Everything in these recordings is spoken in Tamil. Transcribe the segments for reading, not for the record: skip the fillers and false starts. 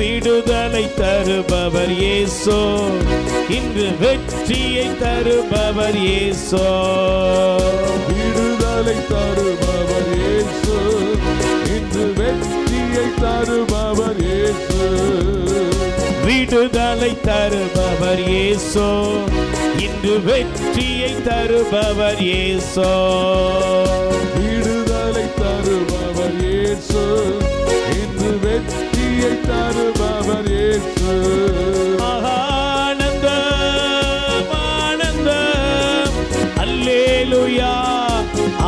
விடுதலை தருபவர் இயேசு, இன்று வெற்றியை தருபவர் இயேசு. விடுதலை தருபவர் இயேசு, இன்று வெற்றியை தருபவர் இயேசு. விடுதலை தருபவர் இயேசு, இன்று வெற்றியை தருபவர் இயேசு. விடுதலை தருபவர் இயேசு, இன்று வெற்றியை தருபவர் இயேசு. ஆனந்தம் ஆனந்தம் அல்லேலூயா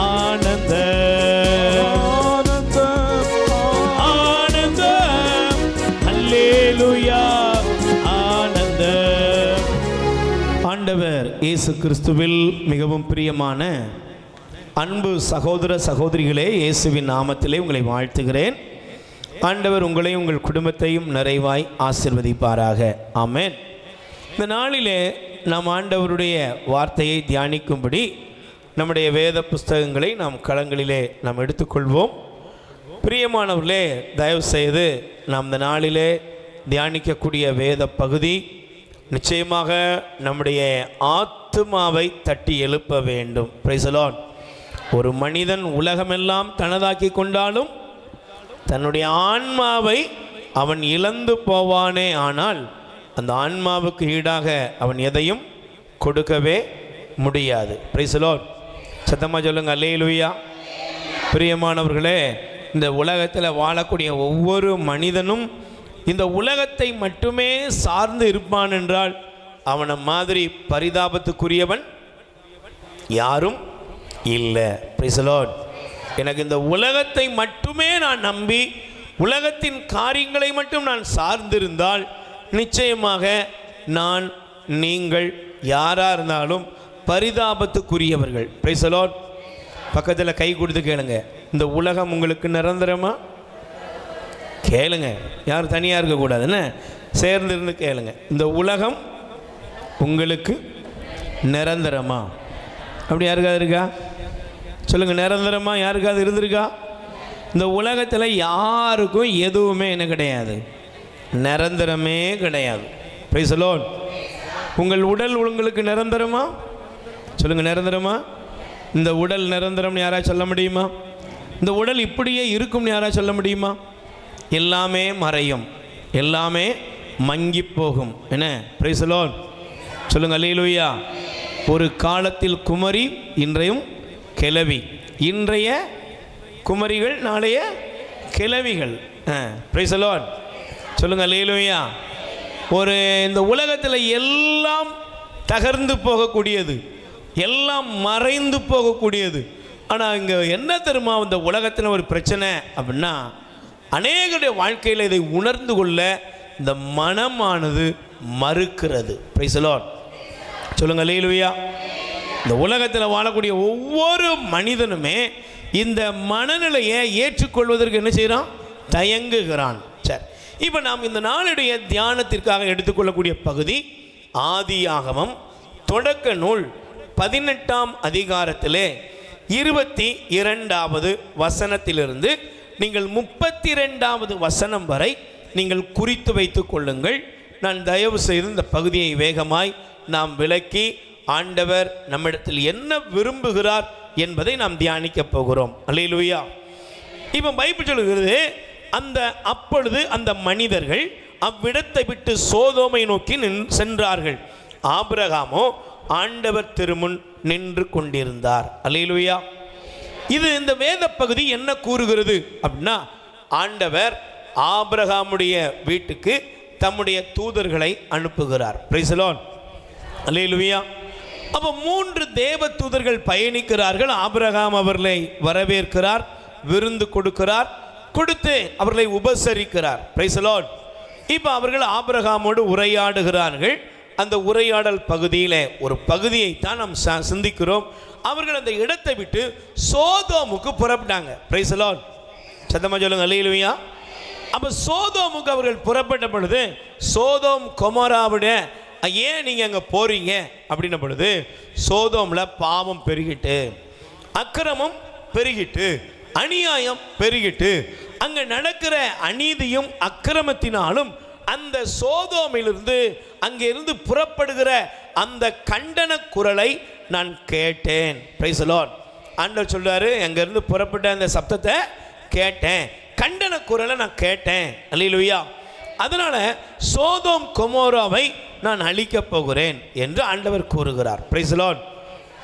ஆனந்தம் ஆனந்தம் அல்லேலூயா ஆனந்தம். ஆண்டவர் இயேசு கிறிஸ்துவில் மிகவும் பிரியமான அன்பு சகோதர சகோதரிகளே, இயேசுவின் நாமத்திலே உங்களை வாழ்த்துகிறேன். ஆண்டவர் உங்களையும் உங்கள் குடும்பத்தையும் நிறைவாய் ஆசீர்வதிப்பாராக. ஆமென். இந்த நாளிலே நாம் ஆண்டவருடைய வார்த்தையை தியானிக்கும்படி நம்முடைய வேத புஸ்தகங்களை நாம் களங்களிலே நாம் எடுத்துக்கொள்வோம். பிரியமானவர்களே, தயவு செய்து நாம் இந்த நாளிலே தியானிக்கக்கூடிய வேத பகுதி நிச்சயமாக நம்முடைய ஆத்துமாவை தட்டி எழுப்ப வேண்டும். Price the Lord. ஒரு மனிதன் உலகமெல்லாம் தனதாக்கி கொண்டாலும் தன்னுடைய ஆன்மாவை அவன் இழந்து போவானே, ஆனால் அந்த ஆன்மாவுக்கு ஈடாக அவன் எதையும் கொடுக்கவே முடியாது. Price the Lord. சத்தமாக சொல்லுங்க அல்லேலூயா. பிரியமானவர்களே, இந்த உலகத்தில் வாழக்கூடிய ஒவ்வொரு மனிதனும் இந்த உலகத்தை மட்டுமே சார்ந்து இருப்பான் என்றால் அவனை மாதிரி பரிதாபத்துக்குரியவன் யாரும் இல்லை. Praise the Lord. எனக்கு இந்த உலகத்தை மட்டுமே நான் நம்பி உலகத்தின் காரியங்களை மட்டும் நான் சார்ந்திருந்தால் நிச்சயமாக நான் நீங்கள் யாராக இருந்தாலும் பரிதாபத்துக்குரியவர்கள். Price the Lord. பக்கத்தில் கை கொடுத்து கேளுங்க, இந்த உலகம் உங்களுக்கு நிரந்தரமா? கேளுங்க, யாரும் தனியாக இருக்கக்கூடாது, என்ன சேர்ந்திருந்து கேளுங்க. இந்த உலகம் உங்களுக்கு நிரந்தரமா? அப்படி யாருக்காவது இருக்கா? சொல்லுங்கள், நிரந்தரமா யாருக்காவது இருந்திருக்கா? இந்த உலகத்தில் யாருக்கும் எதுவுமே என்ன கிடையாது, நிரந்தரமே கிடையாது. Price the Lord. உங்கள் உடல் உங்களுக்கு நிரந்தரமா? சொல்லுங்கள், நிரந்தரமா? இந்த உடல் நிரந்தரம்னு யாராவது சொல்ல முடியுமா? இந்த உடல் இப்படியே இருக்கும்னு யாராவது சொல்ல முடியுமா? எல்லாமே மறையும், எல்லாமே மங்கி போகும். என்ன? Price the Lord. சொல்லுங்கள் அல்லேலூயா. ஒரு காலத்தில் குமரி, இன்றையும் கிழவி. இன்றைய குமரிகள் நாளைய கிழவிகள். Price the Lord. சொல்லுங்கள் அல்லேலூயா. ஒரு இந்த உலகத்தில் எல்லாம் தகர்ந்து போகக்கூடியது, எல்லாம் மறைந்து போகக்கூடியது. ஆனால் இங்கே என்ன தெரியுமா, இந்த உலகத்தில் ஒரு பிரச்சனை அப்படின்னா அநேகருடைய வாழ்க்கையில் இதை உணர்ந்து கொள்ள இந்த மனமானது மறுக்கிறது. Price the Lord. சொல்லுங்கள் அல்லேலூயா. இந்த உலகத்தில் வாழக்கூடிய ஒவ்வொரு மனிதனுமே இந்த மனநிலையை ஏற்றுக்கொள்வதற்கு என்ன செய்கிறான்? தயங்குகிறான். சரி, இப்போ நாம் இந்த நாளுடைய தியானத்திற்காக எடுத்துக்கொள்ளக்கூடிய பகுதி ஆதியாகமம் தொடக்க நூல் 18ஆம் அதிகாரத்திலே 22வது வசனத்திலிருந்து நீங்கள் 32வது வசனம் வரை நீங்கள் குறித்து வைத்துக் கொள்ளுங்கள். நான் தயவு செய்து இந்த பகுதியை வேகமாய் நாம் விளக்கி ஆண்டவர் நம்மிடத்தில் என்ன விரும்புகிறார் என்பதை நாம் தியானிக்க போகிறோம். அல்லேலூயா. இப்போ பைபிள் சொல்லுகிறது, அப்பொழுது அந்த மனிதர்கள் அவ்விடத்தை விட்டு சோதோமை நோக்கி சென்றார்கள். ஆபிரகாமோ ஆண்டவர் திருமுன் நின்று கொண்டிருந்தார். அல்லேலூயா. இது இந்த வேத பகுதி என்ன கூறுகிறது அப்படின்னா, ஆண்டவர் ஆபிரகாமுடைய வீட்டுக்கு தம்முடைய தூதர்களை அனுப்புகிறார். Praise the lord. அல்லேலூயா. அப்போ 3 தேவ தூதர்கள் பயணிக்கிறார்கள். ஆபிரகாம் அவர்களை வரவேற்கிறார், விருந்து கொடுக்கிறார், கொடுத்து அவர்களை உபசரிக்கிறார். Price the lord. இப்போ அவர்கள் ஆபிரகாமோடு உரையாடுகிறார்கள். அந்த உரையாடல் பகுதியில் ஒரு பகுதியை தான் நாம் சிந்திக்கிறோம். அவர்கள் அந்த இடத்தை விட்டு சோதோமுக்கு புறப்பட்டாங்க. Price the lord. சத்தமா சொல்லுங்க அல்லேலூயா. அப்போ சோதோமுக்கு அவர்கள் புறப்பட்ட பொழுது சோதோம் கொமோராவுடைய ஏன் நீங்கள் அங்கே போகிறீங்க அப்படின்ன பொழுது சோதோமில் பாவம் பெருகிட்டு, அக்கிரமம் பெருகிட்டு, அநியாயம் பெருகிட்டு, அங்க நடக்கிற அநீதியும் அக்கிரமத்தினாலும் அந்த சோதோமிலிருந்து அங்கிருந்து புறப்படுகிற அந்த கண்டன குரலை நான் கேட்டேன். Price the Lord. ஆண்டவர் சொல்றாரு, அங்கிருந்து புறப்பட்ட அந்த சப்தத்தை கேட்டேன், கண்டன குரலை நான் கேட்டேன். அல்லேலூயா. அதனால சோதோம் கொமோராவை நான் அழிக்கப் போகிறேன் என்று ஆண்டவர் கூறுகிறார். Price the Lord.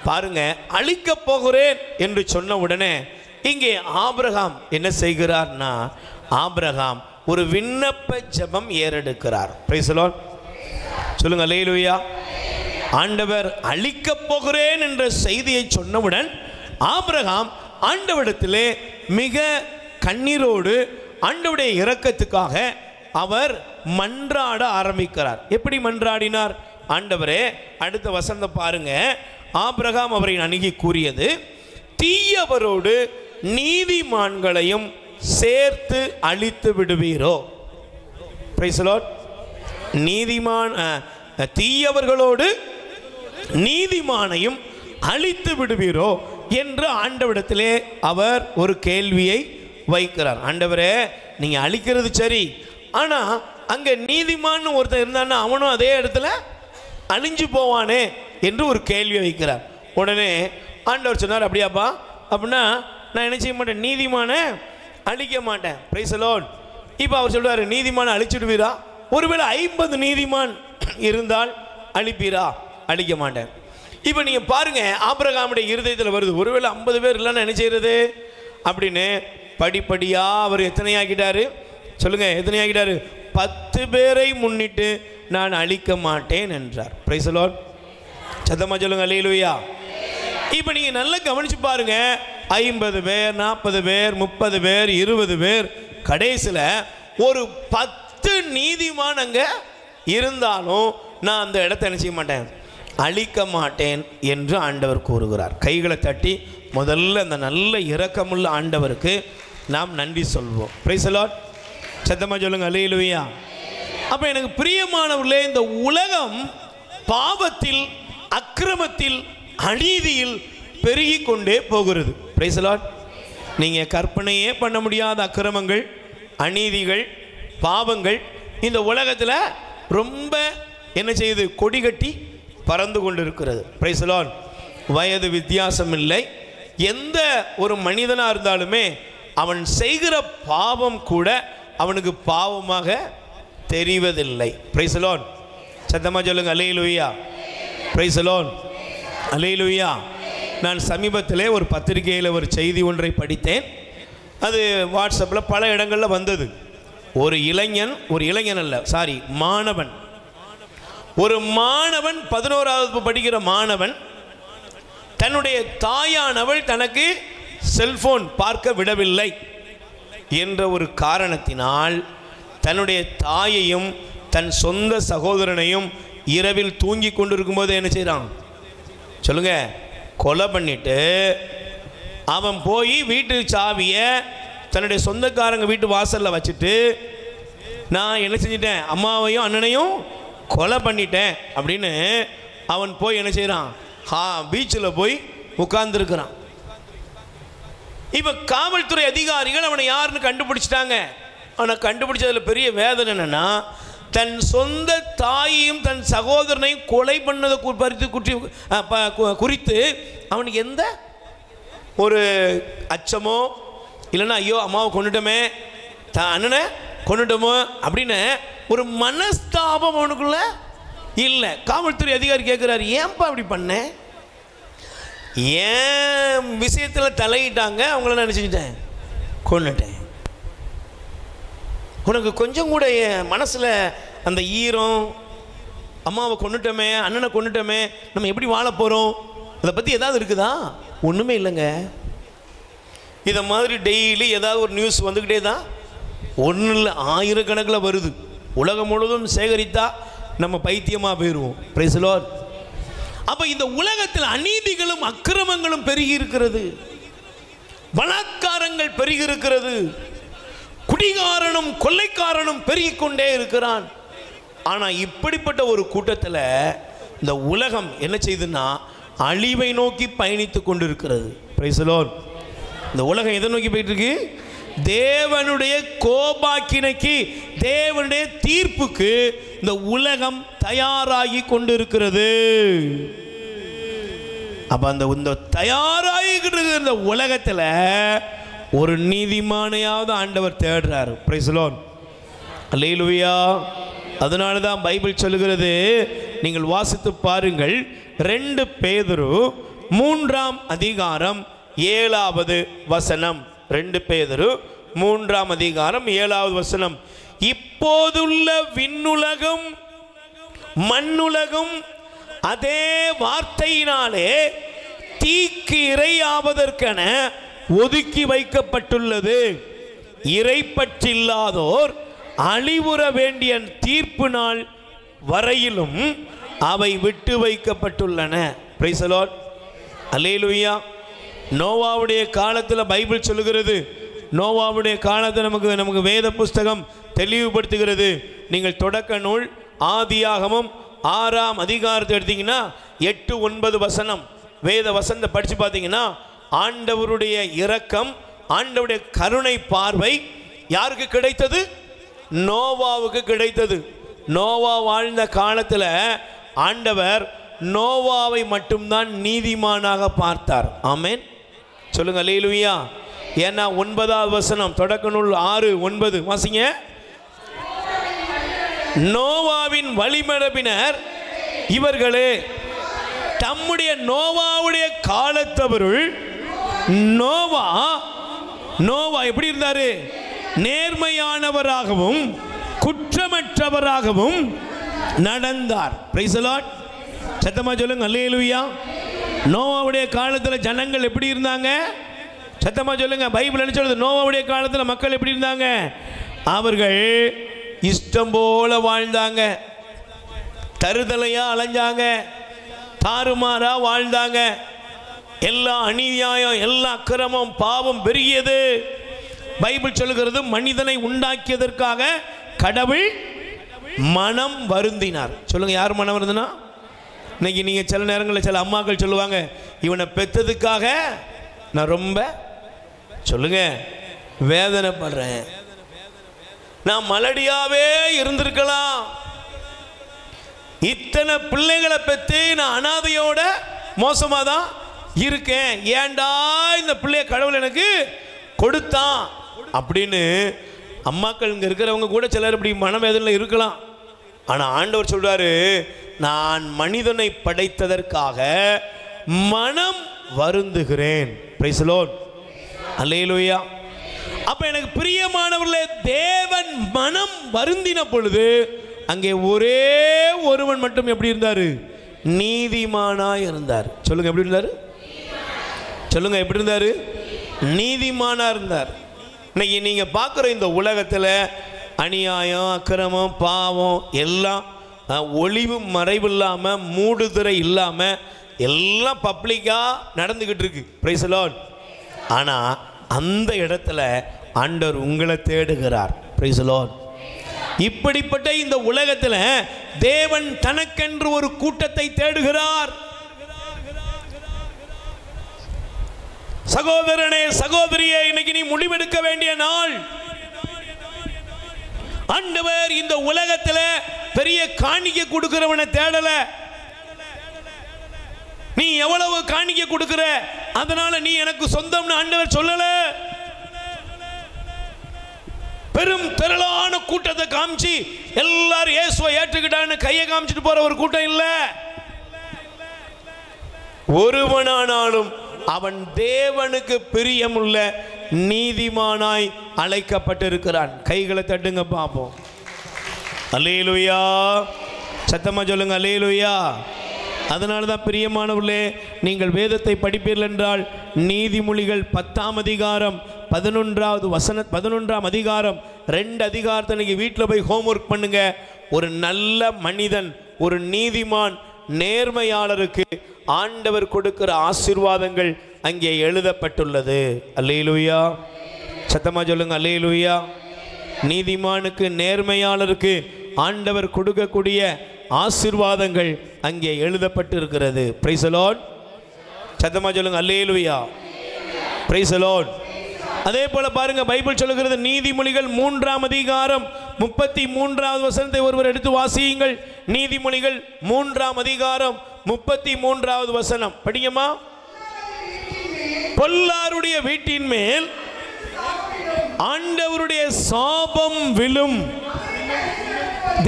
பாருங்க, அழிக்கப் போகிறேன் என்று சொன்ன உடனே இங்கே ஆபிரகாம் என்ன செய்கிறார்னா, ஆபிரகாம் ஒரு விண்ணப்ப ஜெபம் ஏறெடுக்கிறார். Price the lord. சொல்லுங்க அல்லேலூயா. ஆண்டவர் அழிக்கப் போகிறேன் என்ற செய்தியை சொன்னவுடன் ஆபிரகாம் ஆண்டவரிடத்திலே மிக கண்ணீரோடு ஆண்டவருடைய இரக்கத்துக்காக அவர் மன்றாட ஆரம்பிக்கிறார். எப்படி மன்றாடினார்? ஆண்டவரே, அடுத்த வசனம் பாருங்க. ஆபிரகாம் அவரை அணுகி கூறியது, தீயவரோடு நீதிமான்களையும் சேர்த்து அழித்து விடுவீரோ? Price the Lord. தீயவர்களோடு நீதிமானையும் அழித்து விடுவீரோ என்று ஆண்டவரிடத்திலே அவர் ஒரு கேள்வியை வைக்கிறார். ஆண்டவரே, நீங்க அழிக்கிறது சரி, ஆனா அங்க நீதிமான் ஒருத்தர் இருந்தான்னா அவனும் அதே இடத்துல அழிஞ்சு போவானே என்று ஒரு கேள்வி வைக்கிறார். உடனே ஆண்டவர் சொன்னார், அப்படியாப்பா, அப்படின்னா நான் என்ன செய்ய மாட்டேன், நீதிமான அழிக்க மாட்டேன். Price the lord. இப்போ அவர் சொல்றாரு, நீதிமான அழிச்சிடுவீரா? ஒருவேளை 50 நீதிமான் இருந்தால் அழிப்பீரா? அழிக்க மாட்டேன். இப்போ நீங்க பாருங்க, ஆபிரகாமுடைய இருதயத்தில் வருது, ஒருவேளை 50 பேர் இல்லைன்னு என்ன செய்யறது அப்படின்னு. படிப்படியா அவர் எத்தனை ஆக்கிட்டாரு சொல்லுங்க, எத்தனை ஆக்கிட்டாரு? 10 பேரை முன்னிட்டு நான் அழிக்க மாட்டேன் என்றார். Price the lord. சத்தமா சொல்லுங்க அல்லேலூயா. இப்போ நீங்க நல்லா கவனிச்சு பாருங்க, 50 பேர், 40 பேர், 30 பேர், 20 பேர், கடைசியில் ஒரு 10 நீதிமான் அங்க இருந்தாலும் நான் அந்த இடத்தை என்ன செய்ய மாட்டேன், அழிக்க மாட்டேன் என்று ஆண்டவர் கூறுகிறார். கைகளை தட்டி முதல்ல அந்த நல்ல இரக்கமுள்ள ஆண்டவருக்கு நாம் நன்றி சொல்வோம். Price the lord. சத்தமா சொல்லுங்க அல்லேலூயா. அப்ப எனக்கு பிரியமானவர்களே, இந்த உலகம் பாவத்தில், அக்கிரமத்தில், அநீதியில் பெருகி கொண்டே போகிறது. Price the Lord. நீங்க கற்பனையே பண்ண முடியாத அக்கிரமங்கள், அநீதிகள், பாவங்கள் இந்த உலகத்தில் ரொம்ப என்ன செய்யுது, கொடி கட்டி பறந்து கொண்டு இருக்கிறது. Price the Lord. வயது வித்தியாசம் இல்லை. எந்த ஒரு மனிதனாக இருந்தாலுமே அவன் செய்கிற பாவம் கூட அவனுக்கு பாவமாக தெரிவதில்லை. Price the lord. சத்தமா சொல்லுங்க அல்லேலூயா. Praise the lord. அல்லேலூயா. நான் சமீபத்திலே ஒரு பத்திரிகையில் ஒரு செய்தி ஒன்றை படித்தேன். அது வாட்ஸ்அப்பில் பல இடங்களில் வந்தது. ஒரு இளைஞன் அல்ல, சாரி, மாணவன். ஒரு மாணவன், 11வது படிக்கிற மாணவன், தன்னுடைய தாயானவள் தனக்கு செல்போன் பார்க்க விடவில்லை என்ற ஒரு காரணத்தினால் தன்னுடைய தாயையும் தன் சொந்த சகோதரனையும் இரவில் தூங்கி கொண்டிருக்கும் போது என்ன செய்கிறான் சொல்லுங்க, கொலை பண்ணிட்டு அவன் போய் வீட்டு சாவியை தன்னுடைய சொந்தக்காரங்க வீட்டு வாசலில் வச்சுட்டு, நான் என்ன செஞ்சிட்டேன், அம்மாவையும் அண்ணனையும் கொலை பண்ணிட்டேன் அப்படின்னு அவன் போய் என்ன செய்கிறான், பீச்சில் போய் உட்கார்ந்துருக்கிறான். இப்போ காவல்துறை அதிகாரிகள் அவனை யாருன்னு கண்டுபிடிச்சிட்டாங்க. அவனை கண்டுபிடிச்சதில் பெரிய வேதனை என்னன்னா, தன் சொந்த தாயையும் தன் சகோதரனையும் கொலை பண்ணதை குறித்து அவனுக்கு எந்த ஒரு அச்சமோ இல்லைன்னா ஐயோ அம்மாவை கொண்டுட்டோமே, அண்ணனை கொண்டுட்டோமோ அப்படின்னு ஒரு மனஸ்தாபம் அவனுக்குள்ள இல்லை. காவல்துறை அதிகாரி கேட்குறாரு, ஏன்பா அப்படி பண்ண, ஏன் விஷயத்தில் தலையிட்டாங்க, அவங்கள நான் நினச்சிக்கிட்டேன், கொண்டுட்டேன். உனக்கு கொஞ்சம் கூட மனசில் அந்த ஈரம், அம்மாவை கொண்டுட்டோமே, அண்ணனை கொண்டுட்டோமே, நம்ம எப்படி வாழ போகிறோம், அதை பற்றி ஏதாவது இருக்குதா? ஒன்றுமே இல்லைங்க. இதை மாதிரி டெய்லி ஏதாவது ஒரு நியூஸ் வந்துக்கிட்டே தான், ஒன்றும் இல்லை, ஆயிரக்கணக்கில் வருது. உலகம் முழுவதும் சேகரித்தா நம்ம பைத்தியமாக போயிடுவோம். Price the lord. அப்போ இந்த உலகத்தில் அநீதிகளும் அக்கிரமங்களும் பெருகி இருக்கிறது, பலாத்காரங்கள் பெருகி இருக்கிறது, குடிகாரனும் கொள்ளைக்காரனும் பெருகி கொண்டே இருக்கிறான். ஆனால் இப்படிப்பட்ட ஒரு கூட்டத்தில் இந்த உலகம் என்ன செய்யுதுன்னா அழிவை நோக்கி பயணித்து கொண்டு இருக்கிறது. Price the Lord. இந்த உலகம் எதை நோக்கி போயிட்டு இருக்கு? தேவனுடைய கோபாக்கினைக்கு, தேவனுடைய தீர்ப்புக்கு இந்த உலகம் தயாராகி கொண்டிருக்கிறது. அப்ப அந்த தயாராகிக்கிட்டு இருக்கிற இந்த உலகத்தில் ஒரு நீதிமானையாவது ஆண்டவர் தேடுறாரு. Price the lord. அல்லேலூயா. அதனால தான் பைபிள் சொல்லுகிறது, நீங்கள் வாசித்து பாருங்கள், 2 பேதுரு 3ஆம் அதிகாரம் 7வது வசனம். 2 பேதுரு 3ஆம் அதிகாரம் 7வது வசனம். இப்போதுள்ள விண்ணுலகம் மண்ணுலகம் அதே வார்த்தையினாலே தீக்கு இரையாவதற்கென ஒதுக்கி வைக்கப்பட்டுள்ளது. இறைப்பற்றில்லாதோர் அழிவுற வேண்டிய தீர்ப்பு நாள் வரையிலும் அவை விட்டு வைக்கப்பட்டுள்ளன. Price the lord. அல்லேலூயா. நோவாவுடைய காலத்தில் பைபிள் சொல்லுகிறது, நோவாவுடைய காலத்தில் நமக்கு வேத புஸ்தகம் தெளிவுபடுத்துகிறது. நீங்கள் தொடக்க நூல் ஆதியாகமம் 6ஆம் அதிகாரத்தை எடுத்தீங்கன்னா 8, 9 வசனம் வேத வசனத்தை படித்து பார்த்தீங்கன்னா ஆண்டவருடைய இரக்கம், ஆண்டவருடைய கருணை பார்வை யாருக்கு கிடைத்தது? நோவாவுக்கு கிடைத்தது. நோவா வாழ்ந்த காலத்தில் ஆண்டவர் நோவாவை மட்டும்தான் நீதிமானாக பார்த்தார். ஆமென் சொல்லுங்க. அல்லேலூயா. ஏன்னா 9வது வசனம் தொடக்க நூல் 6:9 வாசிங்க. நோவாவின் வழிமரபினர் இவர்களே, தம்முடைய நோவாவுடைய காலத்தவருள் நோவா எப்படி இருந்தாரு? நேர்மையானவராகவும் குற்றமற்றவராகவும் நடந்தார். Price the lord. சத்தமா சொல்லுங்க அல்லேலூயா. நோவாவுடைய காலத்தில் ஜனங்கள் எப்படி இருந்தாங்க? சத்தமா சொல்லுங்க. பைபிள் என்ன சொல்லுது? நோவாவுடைய காலத்தில் மக்கள் எப்படி இருந்தாங்க? அவர்கள் இஷ்டம் போல வாழ்ந்தாங்க, தருதலையா அலைஞ்சாங்க, தாறுமாறா வாழ்ந்தாங்க. எல்லா அநியாயம், எல்லா அக்கிரமம், பாவம் பெருகியது. பைபிள் சொல்லுகிறது, மனிதனை உண்டாக்கியதற்காக கடவுள் மனம் வருந்தினார். சொல்லுங்க, யார் மனம் வருந்தினா? இன்னைக்கு நீங்க சில நேரங்களில் சில அம்மாக்கள் சொல்லுவாங்க, இவனை பெற்றதுக்காக நான் ரொம்ப சொல்லுங்க வேதனைப்படுறேன், நான் மலடியாவே இருந்திருக்கலாம், இத்தனை பிள்ளைகளை பெற்று நான் அனாதையோட மோசமாக தான் இருக்கேன், ஏண்டா இந்த பிள்ளைய கடவுள் எனக்கு கொடுத்தான் அப்படின்னு அம்மாக்கள் இங்கே இருக்கிறவங்க கூட சிலர் இப்படி மனவேதனையில் இருக்கலாம். ஆனால் ஆண்டவர் சொல்றாரு, நான் மனிதனை படைத்ததற்காக மனம் வருந்துகிறேன். Praise the lord. அல்லேலூயா. அப்ப எனக்கு பிரியமானவர்களே, தேவன் மனம் வருந்தின பொழுது அங்கே ஒரே ஒருவன் மட்டும் எப்படி இருந்தாரு? நீதிமானாய் இருந்தார். சொல்லுங்க, எப்படி இருந்தாரு? சொல்லுங்க, எப்படி இருந்தாரு? நீதிமானா இருந்தார். இன்னைக்கு நீங்க பார்க்குற இந்த உலகத்தில் அநியாயம், அக்கிரமம், பாவம் எல்லாம் ஒளிவு மறைவு இல்லாமல், மூடுதிரை இல்லாமல் எல்லாம் பப்ளிக்காக நடந்துக்கிட்டு இருக்கு. Price the lord. ஆனால் அந்த இடத்துல ஆண்டவர் உங்களை தேடுகிறார். Price the Lord. இப்படிப்பட்ட இந்த உலகத்தில் தேவன் தனக்கென்று ஒரு கூட்டத்தை தேடுகிறார். சகோதரனே, சகோதரியே, இன்னைக்கு நீ முடிவெடுக்க வேண்டிய நாள். ஆண்டவர் இந்த உலகத்தில் பெரிய காணிக்கை கொடுக்கிறவனை தேடல. நீ எவ்வளவு காணிக்கை கொடுக்கிற, அதனால நீ எனக்கு சொந்தம்னு ஆண்டவர் சொல்லல. பெரும் திரளான கூட்டத்தை காமிச்சு எல்லாரும் இயேசுவை ஏற்றுக்கிட்டான்னு கையை காமிச்சிட்டு போற ஒரு கூட்டம் இல்ல. ஒருவனானாலும் அவன் தேவனுக்கு பிரியமுள்ள நீதிமானாய் அழைக்கப்பட்டிருக்கிறான். கைகளை தட்டுங்க பார்ப்போம். அல்லேலூயா. சத்தமா சொல்லுங்க அல்லேலூயா. அதனால தான் பிரியமானவர்களே, நீங்கள் வேதத்தை படிப்பீர்கள் என்றால் நீதிமொழிகள் 10ஆம் அதிகாரம் 11ஆம் அதிகாரம் 2 அதிகாரத்தை நீங்கள் வீட்டில் போய் ஹோம்ஒர்க் பண்ணுங்க. ஒரு நல்ல மனிதன், ஒரு நீதிமான், நேர்மையாளருக்கு ஆண்டவர் கொடுக்கிற ஆசீர்வாதங்கள் அங்கே எழுதப்பட்டுள்ளது. அல்லேலூயா. சத்தமா சொல்லுங்க அல்லேலூயா. நீதிமானுக்கு, நேர்மையாளருக்கு ஆண்டவர் கொடுக்கக்கூடிய ஆசீர்வாதங்கள் அங்கே எழுதப்பட்டு இருக்கிறது. Price the lord. சத்தமா சொல்லுங்க அல்லேலூயா. Praise the Lord. அதே போல பாருங்க, பைபிள் சொல்லுகிறது நீதிமொழிகள் 3ஆம் அதிகாரம் 33வது வசனத்தை ஒருவர் எடுத்து வாசியுங்கள். நீதிமொழிகள் 3ஆம் அதிகாரம் 33வது வசனம் படிங்கம்மா. பொல்லாருடைய வீட்டின் மேல் ஆண்டவருடைய சாபம் விழும்,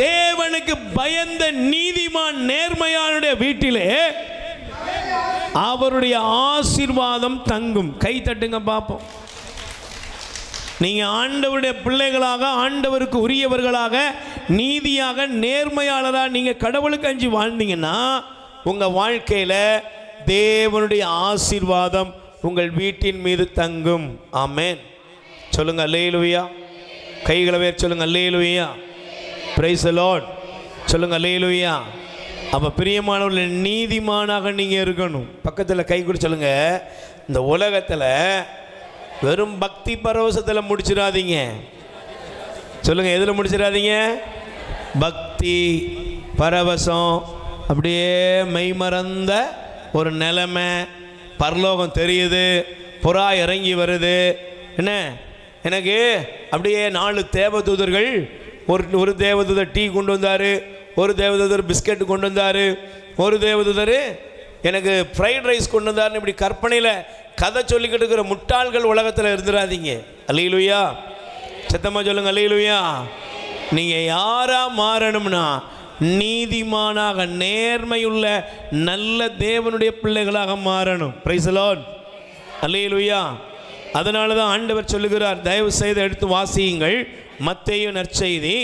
தேவனுக்கு பயந்த நீதிமான் நேர்மையானுடைய வீட்டிலே அவருடைய ஆசீர்வாதம் தங்கும். கை தட்டுங்க பாப்போம். நீங்க ஆண்டவருடைய பிள்ளைகளாக, ஆண்டவருக்கு உரியவர்களாக, நீதியாக, நேர்மையாளராக நீங்க கடவுளுக்கு அஞ்சி வாழ்ந்தீங்கன்னா உங்க வாழ்க்கையில தேவனுடைய ஆசீர்வாதம் உங்கள் வீட்டின் மீது தங்கும். ஆமென். சொல்லுங்க அல்லேலூயா. கைகளை வேர் சொல்லுங்க அல்லேலூயா. Praise the lord. சொல்லுங்க அல்லேலூயா. அப்ப பிரியமானவர்களே, நீதிமானாக நீங்க இருக்கணும். பக்கத்தில் கை கூட சொல்லுங்க, இந்த உலகத்தில் வெறும் பக்தி பரவசத்தில் முடிச்சிடாதீங்க. சொல்லுங்க, எதில் முடிச்சிடாதீங்க? பக்தி பரவசம், அப்படியே மெய்மறந்த ஒரு நிலைமை, பரலோகம் தெரியுது, புறா இறங்கி வருது, என்ன எனக்கு அப்படியே 4 தேவதூதர்கள், ஒரு தேவதூதர் டீ கொண்டு வந்தார், ஒரு தேவதூதர் பிஸ்கட் கொண்டு வந்தார், ஒரு தேவதூதர் எனக்கு ஃப்ரைட் ரைஸ் கொண்டு வந்தார்னு இப்படி கற்பனையில் கதை சொல்லிக்கிட்டு இருக்கிற முட்டாள்கள் உலகத்தில் இருந்துடாதீங்க. அல்லேலூயா. சத்தமாக சொல்லுங்க அல்லேலூயா. நீங்கள் யாராக மாறணும்னா நீதிமானாக, நேர்மையுள்ள நல்ல தேவனுடைய பிள்ளைகளாக மாறணும். Praise the lord. அல்லேலூயா. அதனால தான் ஆண்டவர் சொல்லுகிறார், தயவு செய்து எடுத்து வாசியுங்கள். மத்தேயு நற்செய்தி,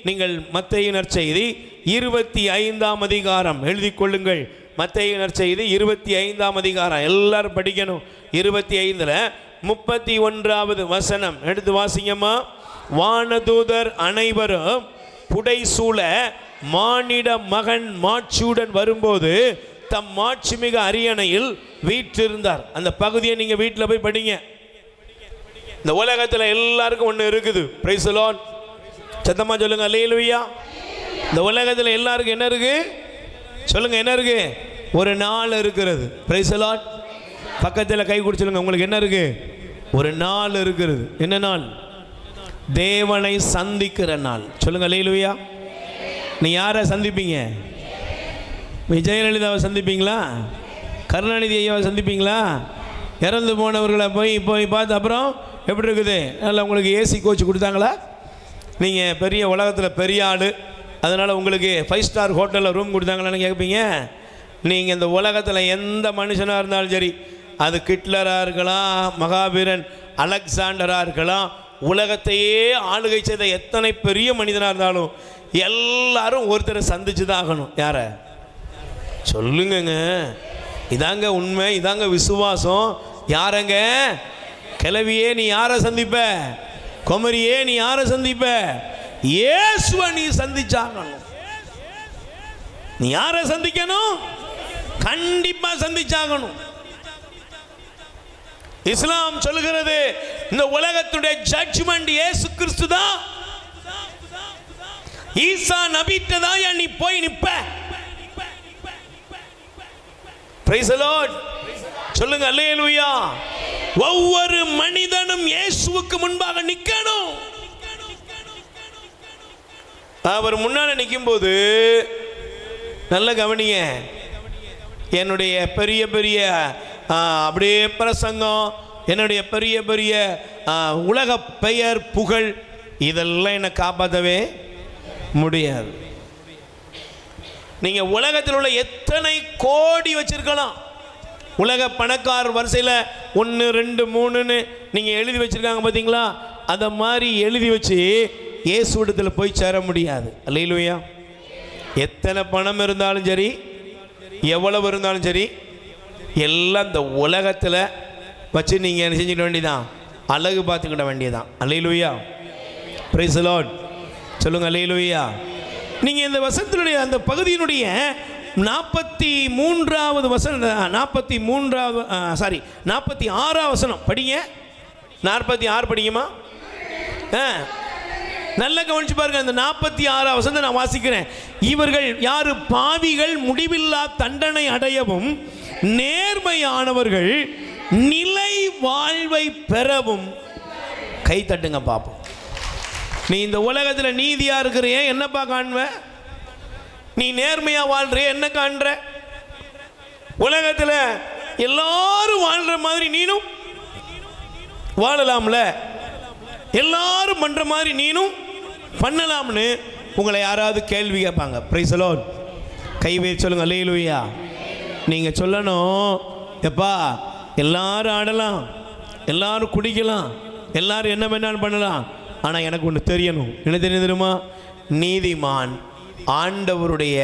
நீங்கள் மத்தேயு நற்செய்தி 25ஆம் அதிகாரம் எழுதி கொள்ளுங்கள். மத்தேயு நற்செய்தி 25ஆம் அதிகாரம் எல்லாரும் படிக்கணும். 25ல் 31வது வசனம் எடுத்து வாசிங்கம்மா. வானதூதர் அனைவரும் புடைசூழ மானிட மகன் மாட்சியுடன் வரும்போது தம் மாட்சிமிகு அரியணையில் வீற்றிருந்தார். அந்த பகுதியை நீங்க வீட்டில் போய் படிங்க. இந்த உலகத்தில் எல்லாருக்கும் ஒன்று இருக்குது. Praise the lord. சத்தமா சொல்லுங்க அல்லேலூயா. இந்த உலகத்தில் எல்லாருக்கும் என்ன இருக்கு? சொல்லுங்க, என்ன இருக்கு? ஒரு நாள் இருக்கிறது. Price the Lord. பக்கத்தில் கை கொடுத்து சொல்லுங்க, உங்களுக்கு என்ன இருக்கு? ஒரு நாள் இருக்கிறது. என்ன நாள்? தேவனை சந்திக்கிற நாள். சொல்லுங்க அல்லேலூயா. நீ யாரை சந்திப்பீங்க? ஜெயலலிதாவை சந்திப்பீங்களா? கருணாநிதி ஐயாவை சந்திப்பீங்களா? இறந்து போனவர்களை போய் பார்த்து அப்புறம் எப்படி இருக்குது? நல்லா உங்களுக்கு ஏசி கோச் கொடுத்தாங்களா? நீங்கள் பெரிய உலகத்தில் பெரிய ஆள், அதனால் உங்களுக்கு 5 ஸ்டார் ஹோட்டலில் ரூம் கொடுத்தாங்களான்னு கேட்பீங்க. நீங்கள் இந்த உலகத்தில் எந்த மனுஷனாக இருந்தாலும் சரி, அது ஹிட்லராக இருக்கலாம், மகாவீரன் அலெக்சாண்டராக இருக்கலாம், உலகத்தையே ஆளுகை செய்த எத்தனை பெரிய மனிதனாக இருந்தாலும் எல்லாரும் ஒருத்தரை சந்திச்சு தான் ஆகணும். யாரை? சொல்லுங்கங்க. இதாங்க உண்மை, இதாங்க விசுவாசம். யாரங்க? கிளவியே நீ யாரை சந்திப்ப? குமரியே நீ யாரை சந்திப்ப? இயேசுவை நீ சந்திச்சாகணும். நீ யாரை சந்திக்கணும்? கண்டிப்பா சந்திச்சாகணும். இஸ்லாம் சொல்லுகிறது, இந்த உலகத்துடைய ஜட்ஜ்மெண்ட் இயேசு கிறிஸ்து தான். ஈசா நபிட்ட தான் நீ போய் நிப்ப. Price the lord. சொல்லுங்க அல்லேலூயா. ஒவ்வொரு மனிதனும் இயேசுவுக்கு முன்பாக நிக்கணும். அவர் முன்னால நிற்கும் போது நல்ல கவனிங்க. என்னுடைய பெரிய பெரிய அப்படியே பிரசங்கம், என்னுடைய பெரிய பெரிய உலக பெயர் புகழ், இதெல்லாம் என்னை காப்பாற்றவே முடியாது. நீங்க உலகத்தில் உள்ள எத்தனை கோடி வச்சிருக்கலாம், உலக பணக்கார வரிசையில் 1 2 3ன்னு நீங்க எழுதி வச்சிருக்காங்க பார்த்தீங்களா? அதை மாதிரி எழுதி வச்சு இயேசுவிடத்தில் போய் சேர முடியாது. அல்லேலூயா. எத்தனை பணம் இருந்தாலும் சரி, எவ்வளவு இருந்தாலும் சரி, எல்லாம் இந்த உலகத்தில் வச்சு நீங்கள் என்ன செஞ்சுக்க வேண்டியதான்? அழகு பார்த்துக்கிட வேண்டியதான். அல்லேலூயா. Praise the lord. சொல்லுங்க அல்லேலூயா. நீங்கள் இந்த வசனத்தினுடைய அந்த பகுதியினுடைய 43வது வசனம், 46வது வசனம் படிங்க. 46 படிங்கம்மா. நல்ல கவனிச்சு பாருங்க. அந்த 46வது வசனத்தை நான் வாசிக்கிறேன். இவர்கள் யாரு? பாவிகள் முடிவில்லா தண்டனை அடையவும், நேர்மையானவர்கள் நிலை வாழ்வை பெறவும் கை தட்டுங்க பார்ப்போம். நீ இந்த உலகத்தில் நீதியா இருக்கிறிய என்னப்பா காண்ப? நீ நேர்மையா வாழ்றிய என்ன காண்ற? உலகத்தில் எல்லாரும் வாழ்ற மாதிரி நீனும் வாழலாம்ல, எல்லாரும் பண்ற மாதிரி நீனும் பண்ணலாம்னு உங்களை யாராவது கேள்வி கேட்பாங்க. Price the Lord. கை வைத்து சொல்லுங்க அல்லேலூயா. நீங்க சொல்லணும், எப்பா எல்லாரும் ஆடலாம், எல்லாரும் குடிக்கலாம், எல்லாரும் என்ன வேணாலும் பண்ணலாம், ஆனால் எனக்கு ஒன்று தெரியணும். என்ன தெரியுமா? நீதிமான் ஆண்டவருடைய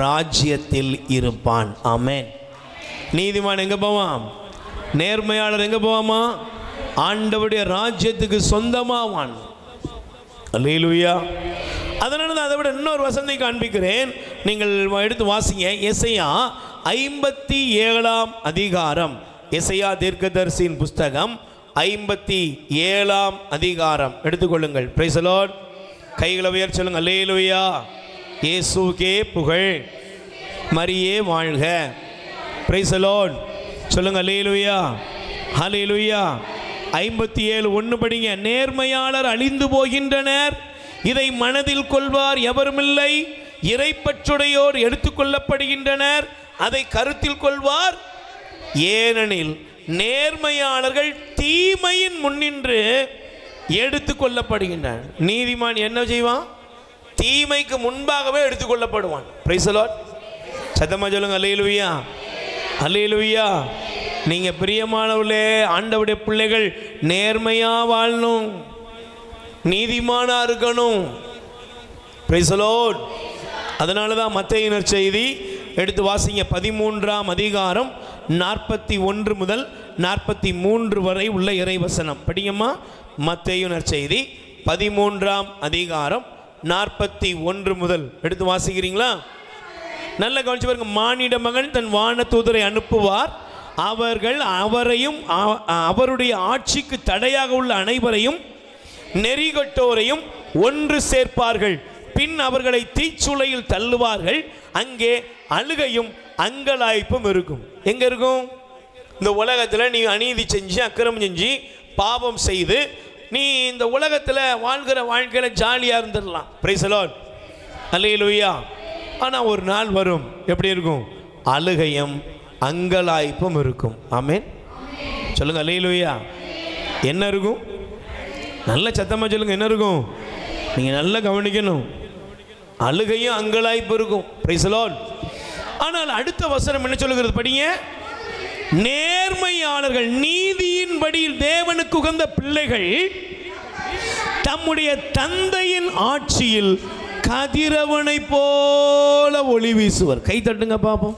ராஜ்யத்தில் இருப்பான். ஆமென். நீதிமான் எங்கே போவான்? நேர்மையாளர் எங்கே போவாமா? ஆண்டவருடைய ராஜ்யத்துக்கு சொந்தமாவான். அல்லேலூயா. அதனால தான் அதை விட இன்னொரு வசனத்தை காண்பிக்கிறேன், நீங்கள் எடுத்து வாசிங்க. எசையா 57ஆம் அதிகாரம், எசையா தீர்க்கதரிசியின் புஸ்தகம் 57ஆம் அதிகாரம் எடுத்துக்கொள்ளுங்கள். Price the Lord. கைகளை உயர்த்தி சொல்லுங்க அல்லேலூயா. இயேசுவுக்கே புகழ், மரியே வாழ்க. Price the lord. சொல்லுங்க அல்லேலூயா, ஹல்லேலூயா. 57:1 படிங்க. நேர்மையாளர் அழிந்து போகின்றனர், இதை மனதில் கொள்வார் எவருமில்லை. இறைப்பற்றுடையோர் எடுத்துக்கொள்ளப்படுகின்றனர், அதை கருத்தில் கொள்வார். ஏனெனில் நேர்மையாளர்கள் தீமையின் முன்னின்று எடுத்துக்கொள்ளப்படுகின்றனர். நீதிமான் என்ன செய்வான்? தீமைக்கு முன்பாகவே எடுத்துக்கொள்ளப்படுவான். Price the lord. சத்தமா சொல்லுங்க அல்லேலூயா, அல்லேலூயா. நீங்க பிரியமானவர்களே, ஆண்டவருடைய பிள்ளைகள் நேர்மையா வாழணும், நீதிமானா இருக்கணும். Price the Lord. அதனால தான் மத்தேயு நற்செய்தி எடுத்து வாசிங்க. 13ஆம் அதிகாரம் 41 முதல் 43 வரை உள்ள இறைவசனம் படிங்கம்மா. மத்தேயு நற்செய்தி 13ஆம் அதிகாரம் 41 முதல் எடுத்து வாசிக்கிறீங்களா? நல்ல கவனிச்சு பாருங்க. மானிட மகன் தன் வான தூதரை அனுப்புவார், அவர்கள் அவரையும் அவருடைய ஆட்சிக்கு தடையாக உள்ள அனைவரையும் நெறிகட்டோரையும் ஒன்று சேர்ப்பார்கள். பின் அவர்களை தீச்சுளையில் தள்ளுவார்கள், அங்கே அழுகையும் அங்கலாய்ப்பும் இருக்கும். எங்க இருக்கும்? இந்த உலகத்தில் நீ அநீதி செஞ்சு, அக்கிரமம் செஞ்சு, பாவம் செய்து நீ இந்த உலகத்தில் வாழ்கிற வாழ்க்கையில் ஜாலியாக இருந்துடலாம். பிரைஸ் தி லார்ட், அல்லேலூயா. ஆனால் ஒரு நாள் வரும், எப்படி இருக்கும்? அழுகையும் அங்கலாய்ப்பும் இருக்கும். ஆமென். சொல்லுங்க அல்லேலூயா. என்ன இருக்கும்? நல்ல சத்தமாக சொல்லுங்க. என்ன இருக்கும்? நீங்கள் நல்லா கவனிக்கணும். அழுகையும் அங்கலாய்ப்பு இருக்கும். Price the lord. ஆனால் அடுத்த வசனம் என்ன சொல்லுகிறது படிங்க. நேர்மையாளர்கள், நீதியின்படி தேவனுக்கு உகந்த பிள்ளைகள் தம்முடைய தந்தையின் ஆட்சியில் கதிரவனை போல ஒளி வீசுவர். கை தட்டுங்க பாப்போம்.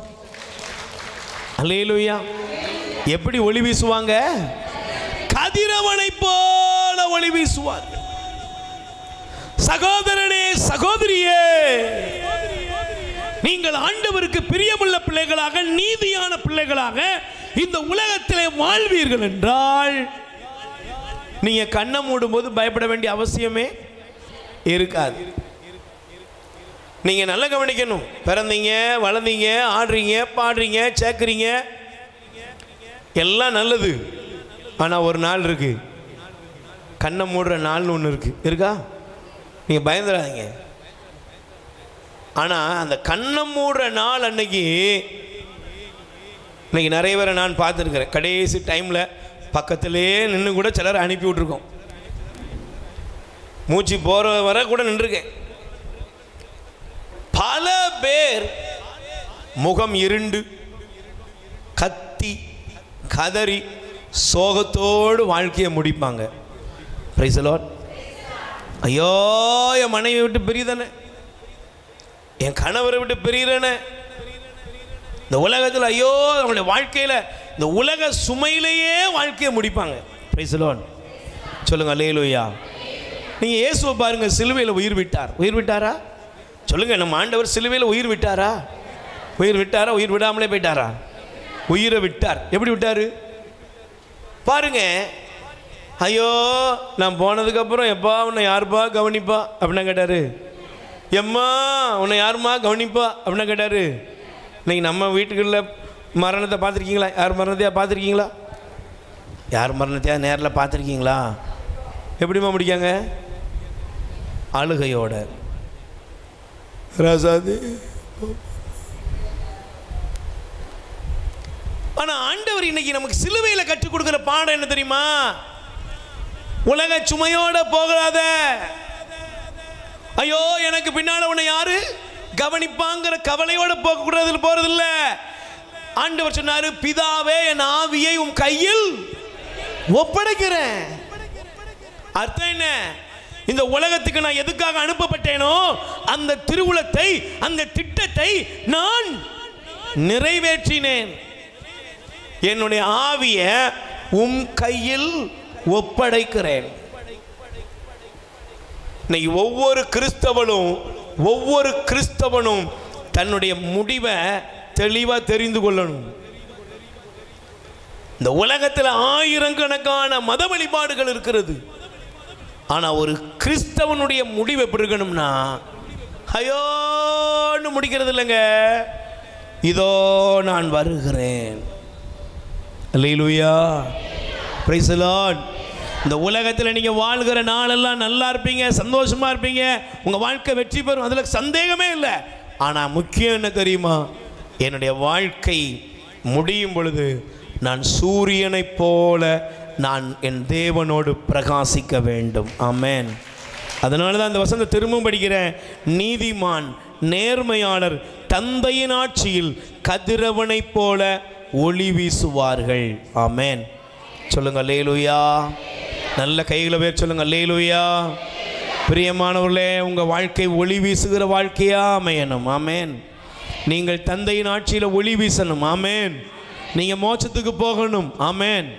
அல்லேலூயா. எப்படி ஒளி வீசுவாங்க? கதிரவனை போல ஒளி வீசுவார். சகோதரனே, சகோதரியே, நீங்கள் ஆண்டவருக்கு பிரியமுள்ள பிள்ளைகளாக, நீதியான பிள்ளைகளாக இந்த உலகத்திலே வாழ்வீர்கள் என்றால் நீங்க கண்ணை மூடும் போது பயப்பட வேண்டிய அவசியமே இருக்காது. நீங்க நல்லா கவனிக்கணும். பிறந்தீங்க, வளர்ந்தீங்க, ஆடுறீங்க, பாடுறீங்க, சேர்க்குறீங்க, எல்லாம் நல்லது. ஆனால் ஒரு நாள் இருக்கு, கண்ணை மூடுற நாள்னு ஒன்று இருக்கு. இருக்கா? நீங்கள் பயந்துடாதீங்க. ஆனால் அந்த கண்ணை மூடுற நாள் அன்னைக்கு, இன்னைக்கு நிறைய பேரை நான் பார்த்துருக்கிறேன். கடைசி டைமில் பக்கத்திலே நின்று கூட சிலர் அனுப்பி விட்ருக்கோம். மூச்சு போகிற வரை கூட நின்றுருக்கேன். பல பேர் முகம் இருண்டு, கத்தி, கதறி, சோகத்தோடு வாழ்க்கையை முடிப்பாங்க. Price the Lord. ஐயோ, என் மனைவி விட்டு பிரியுதானே, என் கணவரை விட்டு பிரிகிறேனே, இந்த உலகத்தில் ஐயோ அவங்களுடைய வாழ்க்கையில் இந்த உலக சுமையிலேயே வாழ்க்கையை முடிப்பாங்க. Price the lord. சொல்லுங்க அல்லேலூயா. நீங்கள் இயேசுவை பாருங்க, சிலுவையில் உயிர் விட்டார். உயிர் விட்டாரா? சொல்லுங்க. நம்ம ஆண்டவர் சிலுவையில் உயிர் விட்டாரா? உயிர் விட்டாரா? உயிர் விடாமலே போயிட்டாரா? உயிரை விட்டார். எப்படி விட்டார் பாருங்க. ஐயோ, நான் போனதுக்கப்புறம் எப்பா உன்னை யாருப்பா கவனிப்பா அப்படின்னா கேட்டார். எம்மா உன்னை யாருமா கவனிப்பா அப்படின்னா கேட்டார். இன்னைக்கு நம்ம வீட்டுக்குள்ள மரணத்தை பார்த்துருக்கீங்களா? யார் மரணத்தையா பார்த்துருக்கீங்களா? யார் மரணத்தையா நேரில் பார்த்துருக்கீங்களா? எப்படிமா முடிக்காங்க? அழுகையோட. ராசாதி. ஆனா ஆண்டவர் இன்னைக்கு நமக்கு சிலுவையில் கற்றுக் கொடுக்கிற பாடம் என்ன தெரியுமா? உலக சுமையோட போகாத. ஐயோ எனக்கு பின்னால உன்னை யாரு கவனிப்பாங்கிற கவலையோட போறதில்ல. ஆண்டவர் சொன்னாரு, பிதாவே என் ஆவியை உன் கையில் ஒப்படைக்கிறேன். அர்த்தம் என்ன? இந்த உலகத்துக்கு நான் எதுக்காக அனுப்பப்பட்டேனோ அந்த திருவுளத்தை, அந்த திட்டத்தை நான் நிறைவேற்றினேன். என்னுடைய ஆவியை உம் கையில் ஒப்படைக்கிறேன். இன்னைக்கு ஒவ்வொரு கிறிஸ்தவனும் தன்னுடைய முடிவை தெளிவா தெரிந்து கொள்ளணும். இந்த உலகத்தில் ஆயிரக்கணக்கான மத வழிபாடுகள் இருக்கிறது. ஆனா ஒரு கிறிஸ்தவனுடைய முடிவு எப்படி இருக்கணும்னா, ஐயோன்னு முடிக்கிறது இல்லைங்க, இதோ நான் வருகிறேன். அல்லேலூயா, பிரைஸ் தி லார்ட். இந்த உலகத்தில் நீங்கள் வாழ்கிற நாளெல்லாம் நல்லா இருப்பீங்க, சந்தோஷமா இருப்பீங்க, உங்கள் வாழ்க்கை வெற்றி பெறும், அதில் சந்தேகமே இல்லை. ஆனால் முக்கியம் என்ன தெரியுமா? என்னுடைய வாழ்க்கை முடியும் பொழுது நான் சூரியனைப் போல நான் என் தேவனோடு பிரகாசிக்க வேண்டும். ஆமென். அதனால தான் அந்த வசனத்தை திரும்பவும் படிக்கிறேன். நீதிமான் நேர்மையாளர் தந்தையின் ஆட்சியில் கதிரவனைப் போல ஒளி வீசுவார்கள். ஆமென். சொல்லுங்க அல்லேலூயா. நல்ல கைகளை பேர் சொல்லுங்க அல்லேலூயா. பிரியமானவர்களே, உங்கள் வாழ்க்கை ஒளி வீசுகிற வாழ்க்கையா அமையணும். ஆமென். நீங்கள் தந்தையின் ஆட்சியில் ஒளி வீசணும். ஆமென். நீங்கள் மோட்சத்துக்கு போகணும். ஆமென்.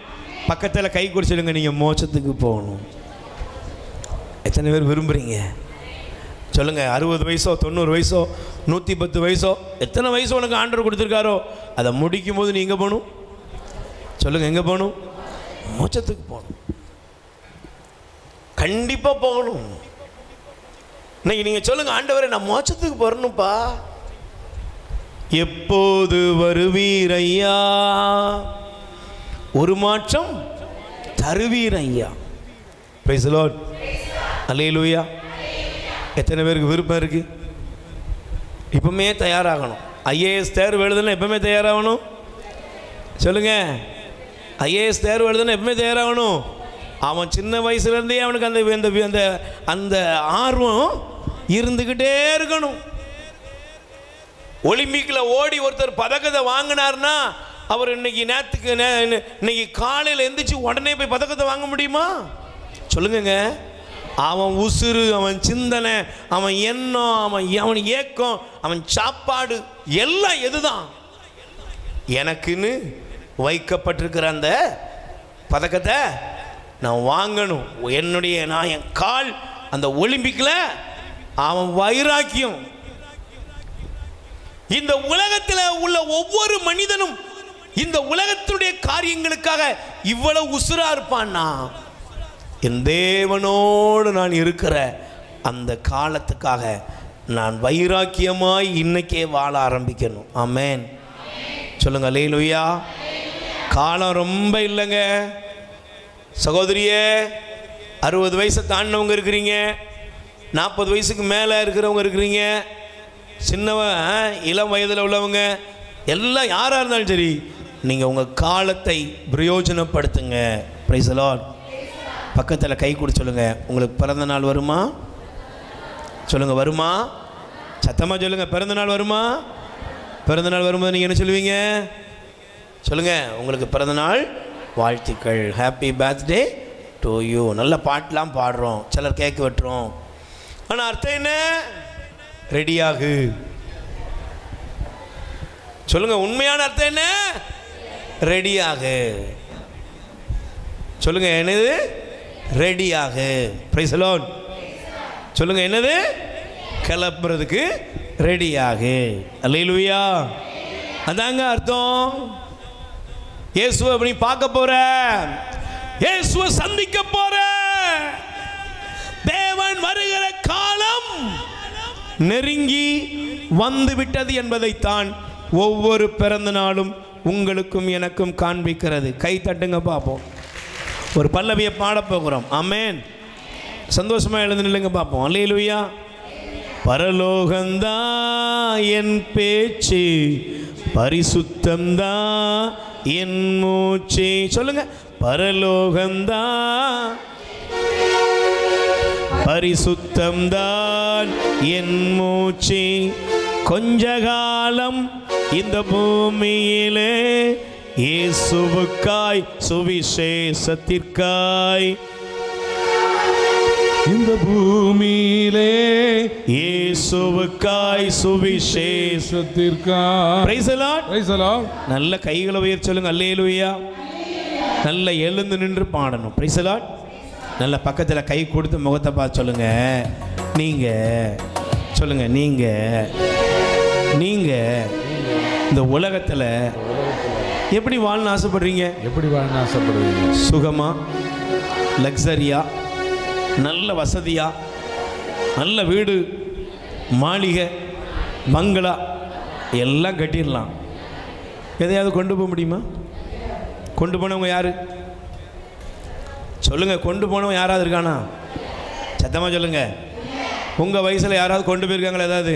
பக்கத்தில் கை குறிச்சிடுங்க, நீங்கள் மோட்சத்துக்கு போகணும். எத்தனை பேர் விரும்புகிறீங்க? சொல்லுங்கள். 60 வயசோ 90 வயசோ 110 வயசோ எத்தனை வயசு உனக்கு ஆண்டவர் கொடுத்துருக்காரோ அதை முடிக்கும் போது நீங்கள் போகணும். சொல்லுங்கள், எங்கே போகணும்? மோட்சத்துக்கு போகணும். கண்டிப்பாக போகணும். இன்னைக்கு நீங்கள் சொல்லுங்கள், ஆண்டவரே நான் மோட்சத்துக்கு போறணும்ப்பா. எப்போது வருவீர் ஐயா? ஒரு மாற்றம் தருவீர் ஐயா. Praise the lord. அல்லேலூயா. எத்தனை பேருக்கு விருப்பம் இருக்கு? இப்பவுமே தயாராகணும். ஐஏஎஸ் தேர்வு எழுதுனா எப்பவுமே தயாராகணும். சொல்லுங்க, ஐஏஎஸ் தேர்வு எழுதுனா எப்பவுமே தயாராகணும். அவன் சின்ன வயசுலேருந்தே அவனுக்கு அந்த அந்த ஆர்வம் இருந்துக்கிட்டே இருக்கணும். ஒலிம்பிக்கில் ஓடி ஒருத்தர் பதக்கத்தை வாங்கினார்னா அவர் இன்னைக்கு காலையில் எந்திரிச்சு உடனே போய் பதக்கத்தை வாங்க முடியுமா? சொல்லுங்க. அவன் உசுறு, அவன் சிந்தனை, அவன் எண்ணம், அவன் ஏக்கம், அவன் சாப்பாடு எல்லாம் எதுதான்? எனக்குன்னு வைக்கப்பட்டிருக்கிற அந்த பதக்கத்தை நான் வாங்கணும். நான் என் கால் அந்த ஒலிம்பிக்கில் அவன் வைராக்கியம். இந்த உலகத்தில் உள்ள ஒவ்வொரு மனிதனும் இந்த உலகத்தினுடைய காரியங்களுக்காக இவ்வளவு உசுரா இருப்பான்னா, என் தேவனோடு நான் இருக்கிற அந்த காலத்துக்காக நான் வைராக்கியமாய் இன்னைக்கே வாழ ஆரம்பிக்கணும். ஆமென். சொல்லுங்க அல்லேலூயா. காலம் ரொம்ப இல்லைங்க சகோதரியே. 60 வயசை தாண்டினவங்க இருக்கிறீங்க, 40 வயசுக்கு மேலே இருக்கிறவங்க இருக்கிறீங்க, சின்னவன் இளம் வயதில் உள்ளவங்க எல்லாம் யாராக இருந்தாலும் சரி, நீங்கள் உங்கள் காலத்தை பிரயோஜனப்படுத்துங்க. Price the Lord. பக்கத்தில் கை கொடு சொல்லுங்க, உங்களுக்கு பிறந்த நாள் வருமா? சொல்லுங்க, வருமா? சத்தமாக சொல்லுங்க, பிறந்த நாள் வருமா? பிறந்த நாள் வரும்போது நீங்கள் என்ன சொல்லுவீங்க? சொல்லுங்க, உங்களுக்கு பிறந்த நாள் வாழ்த்துக்கள், ஹாப்பி பர்த்டே டு யூ. நல்ல பாட்டெலாம் பாடுறோம், சிலர் கேக் வெட்டுறோம். ஆனால் அர்த்தம் என்ன? ரெடியாகு. சொல்லுங்க, உண்மையான அர்த்தம் என்ன? ரெடியாகு. சொல்லுங்க, என்னது? ரெடியாகு. Praise the lord. சொல்லுங்க, என்னது? கிளப்புறதுக்கு ரெடியாகு. அல்லேலூயா. அதாங்க அர்த்தம். இயேசுவை அப்படி பார்க்க போற, இயேசுவை சந்திக்க போற, தேவன் வருகிற காலம் நெருங்கி வந்து விட்டது என்பதைத்தான் ஒவ்வொரு பிறந்த நாளும் உங்களுக்கும் எனக்கும் காண்பிக்கிறது. கை தட்டுங்க பார்ப்போம். ஒரு பல்லவியை பாட போகிறோம். ஆமென். சந்தோஷமா எழுந்து நில்லுங்க பார்ப்போம். அல்லேலூயா. பரலோகந்தா என் பேச்சு, பரிசுத்தந்தா என் மூச்சு. சொல்லுங்க. பரலோகந்தா பரிசுத்தம்தான் என் மூச்சு. கொஞ்ச காலம் இந்த பூமியிலே இயேசுவுக்காய் சுவிசேஷத்திற்காய், இந்த பூமியிலே இயேசுவுக்காய் சுவிசேஷத்திற்காய். Praise the lord. Praise the lord. நல்ல கைகளை உயர்த்தி சொல்லுங்க. அல்லேலூயா. நல்ல எழுந்து நின்று பாடணும். Praise the lord. நல்ல பக்கத்தில் கை கொடுத்து முகத்தை பார்த்து சொல்லுங்க. நீங்க சொல்லுங்க. நீங்க இந்த உலகத்தில் எப்படி வாழணும்னு ஆசைப்படுறீங்க? எப்படி வாழணும்னு ஆசைப்படுறீங்க? சுகமா, லக்ஸரியா, நல்ல வசதியா, நல்ல வீடு, மாளிகை, பங்களா எல்லாம் கட்டிடலாம். எதையாவது கொண்டு போக முடியுமா? கொண்டு போனவங்க யாரு? சொல்லுங்க. கொண்டு போனவங்க யாராவது இருக்கானா? சத்தமாக சொல்லுங்க. உங்கள் வயசில் யாராவது கொண்டு போயிருக்காங்களா? ஏதாவது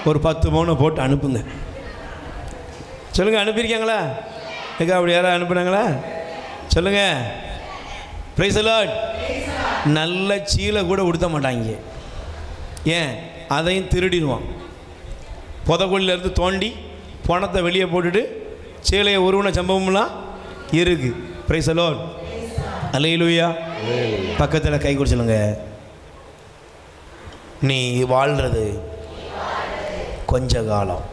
ஒரு 10 பவுனை போட்டு அனுப்புங்க. சொல்லுங்க. அனுப்பியிருக்காங்களா? ஏக்கா அப்படி யாராவது அனுப்புனாங்களா? சொல்லுங்க. Price the lord. நல்ல சீலை கூட உடுத்த மாட்டாங்க. ஏன்? அதையும் திருடிடுவான். புதக்குழியிலேருந்து தோண்டி பணத்தை வெளியே போட்டுட்டு சீலையை உருவின சம்பவம்லாம் இருக்குது. Praise the lord. அல்லேலூயா. பக்கத்தில் கை கொடுத்து சொல்லுங்க. நீ வாழ்கிறது கொஞ்ச காலம்.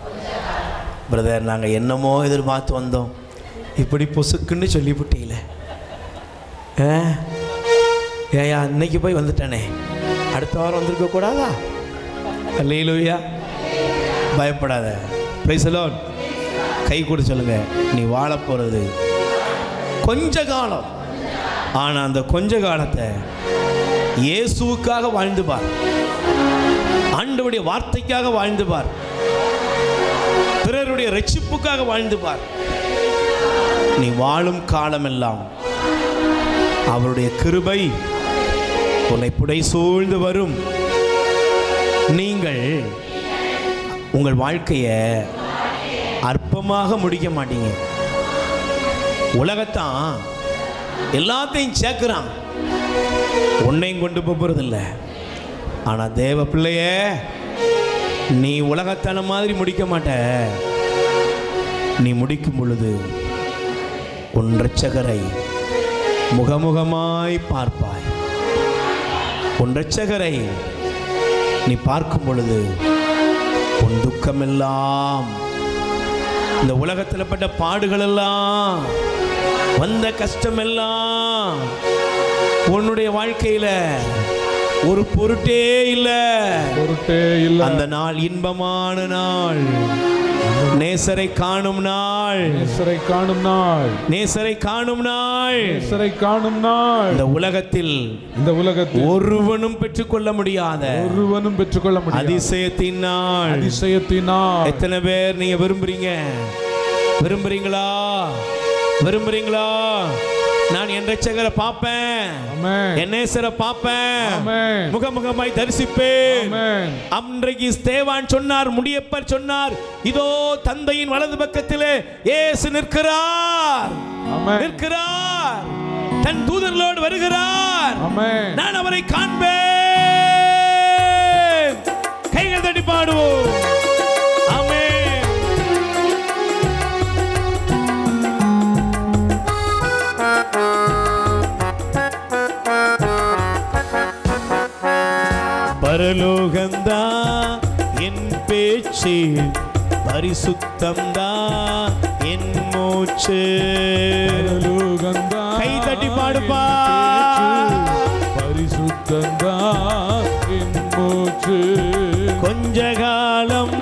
பிரதர், நாங்கள் என்னமோ எதிர்பார்த்து வந்தோம், இப்படி பொசுக்குன்னு சொல்லிவிட்டீங்கள. ஏயா இன்னைக்கு போய் வந்துட்டேனே, அடுத்த வாரம் வந்திருக்க கூடாதா? அல்லேலூயா. பயப்படாத. Price the Lord. கை கொடுத்து சொல்லுங்க. நீ வாழ போகிறது கொஞ்ச காலம். ஆனால் அந்த கொஞ்ச காலத்தை இயேசுவுக்காக வாழ்ந்து பார். ஆண்டவருடைய வார்த்தைக்காக வாழ்ந்து பார். பிறருடைய ரட்சிப்புக்காக வாழ்ந்து பார். நீ வாழும் காலமெல்லாம் அவருடைய கிருபை உன்னை புடை சூழ்ந்து வரும். நீங்கள் உங்கள் வாழ்க்கையை அற்பமாக முடிக்க மாட்டீங்க. உலகத்தான் எல்லாத்தையும் சேர்க்கிறான், உன்னையும் கொண்டு போகிறதில்லை. ஆனால் தேவ பிள்ளையே, நீ உலகத்தான மாதிரி முடிக்க மாட்ட. நீ முடிக்கும் பொழுது உன் இரட்சகரை முகமுகமாய் பார்ப்பாய். உன் இரட்சகரை நீ பார்க்கும் பொழுது உன் துக்கமெல்லாம், இந்த உலகத்தில் பட்ட பாடுகள் எல்லாம், வந்த கஷ்டமெல்லாம் உன்னுடைய வாழ்க்கையில் ஒரு பொருட்டே இல்லை. அந்த நாள் இன்பமான நாள், நேசரை காணும் நாள், நேசரை காணும் நாள், நேசரை காணும் நாள், நேசரை காணும் நாள். இந்த உலகத்தில் ஒருவனும் பெற்றுக்கொள்ள முடியாத, ஒருவனும் பெற்றுக்கொள்ள முடியாத அதிசயத்தின் நாள், அதிசயத்தின் நாள். எத்தனை பேர் நீங்க விரும்புறீங்க? விரும்புறீங்களா? விரும்புறீங்களா? நான் என் இரட்சகரை பார்ப்பேன், என் நேசரை பார்ப்பேன், முகமுகமாய் தரிசிப்பேன். அன்றைக்கு ஸ்தேவான் சொன்னார், முடியப்பர் சொன்னார், இதோ தந்தையின் வலது பக்கத்திலே இயேசு நிற்கிறார், நிற்கிறார், தன் தூதர்களோடு வருகிறார். நான் அவரை காண்பேன். கைகள் தட்டி பாடுவோம். பரலோகந்தா என் பேச்சு, பரிசுத்தம்தா என் மூச்சு. கை தட்டி பாடுப்பா. பரிசுத்தம்தா என் மூச்சு. கொஞ்ச காலம்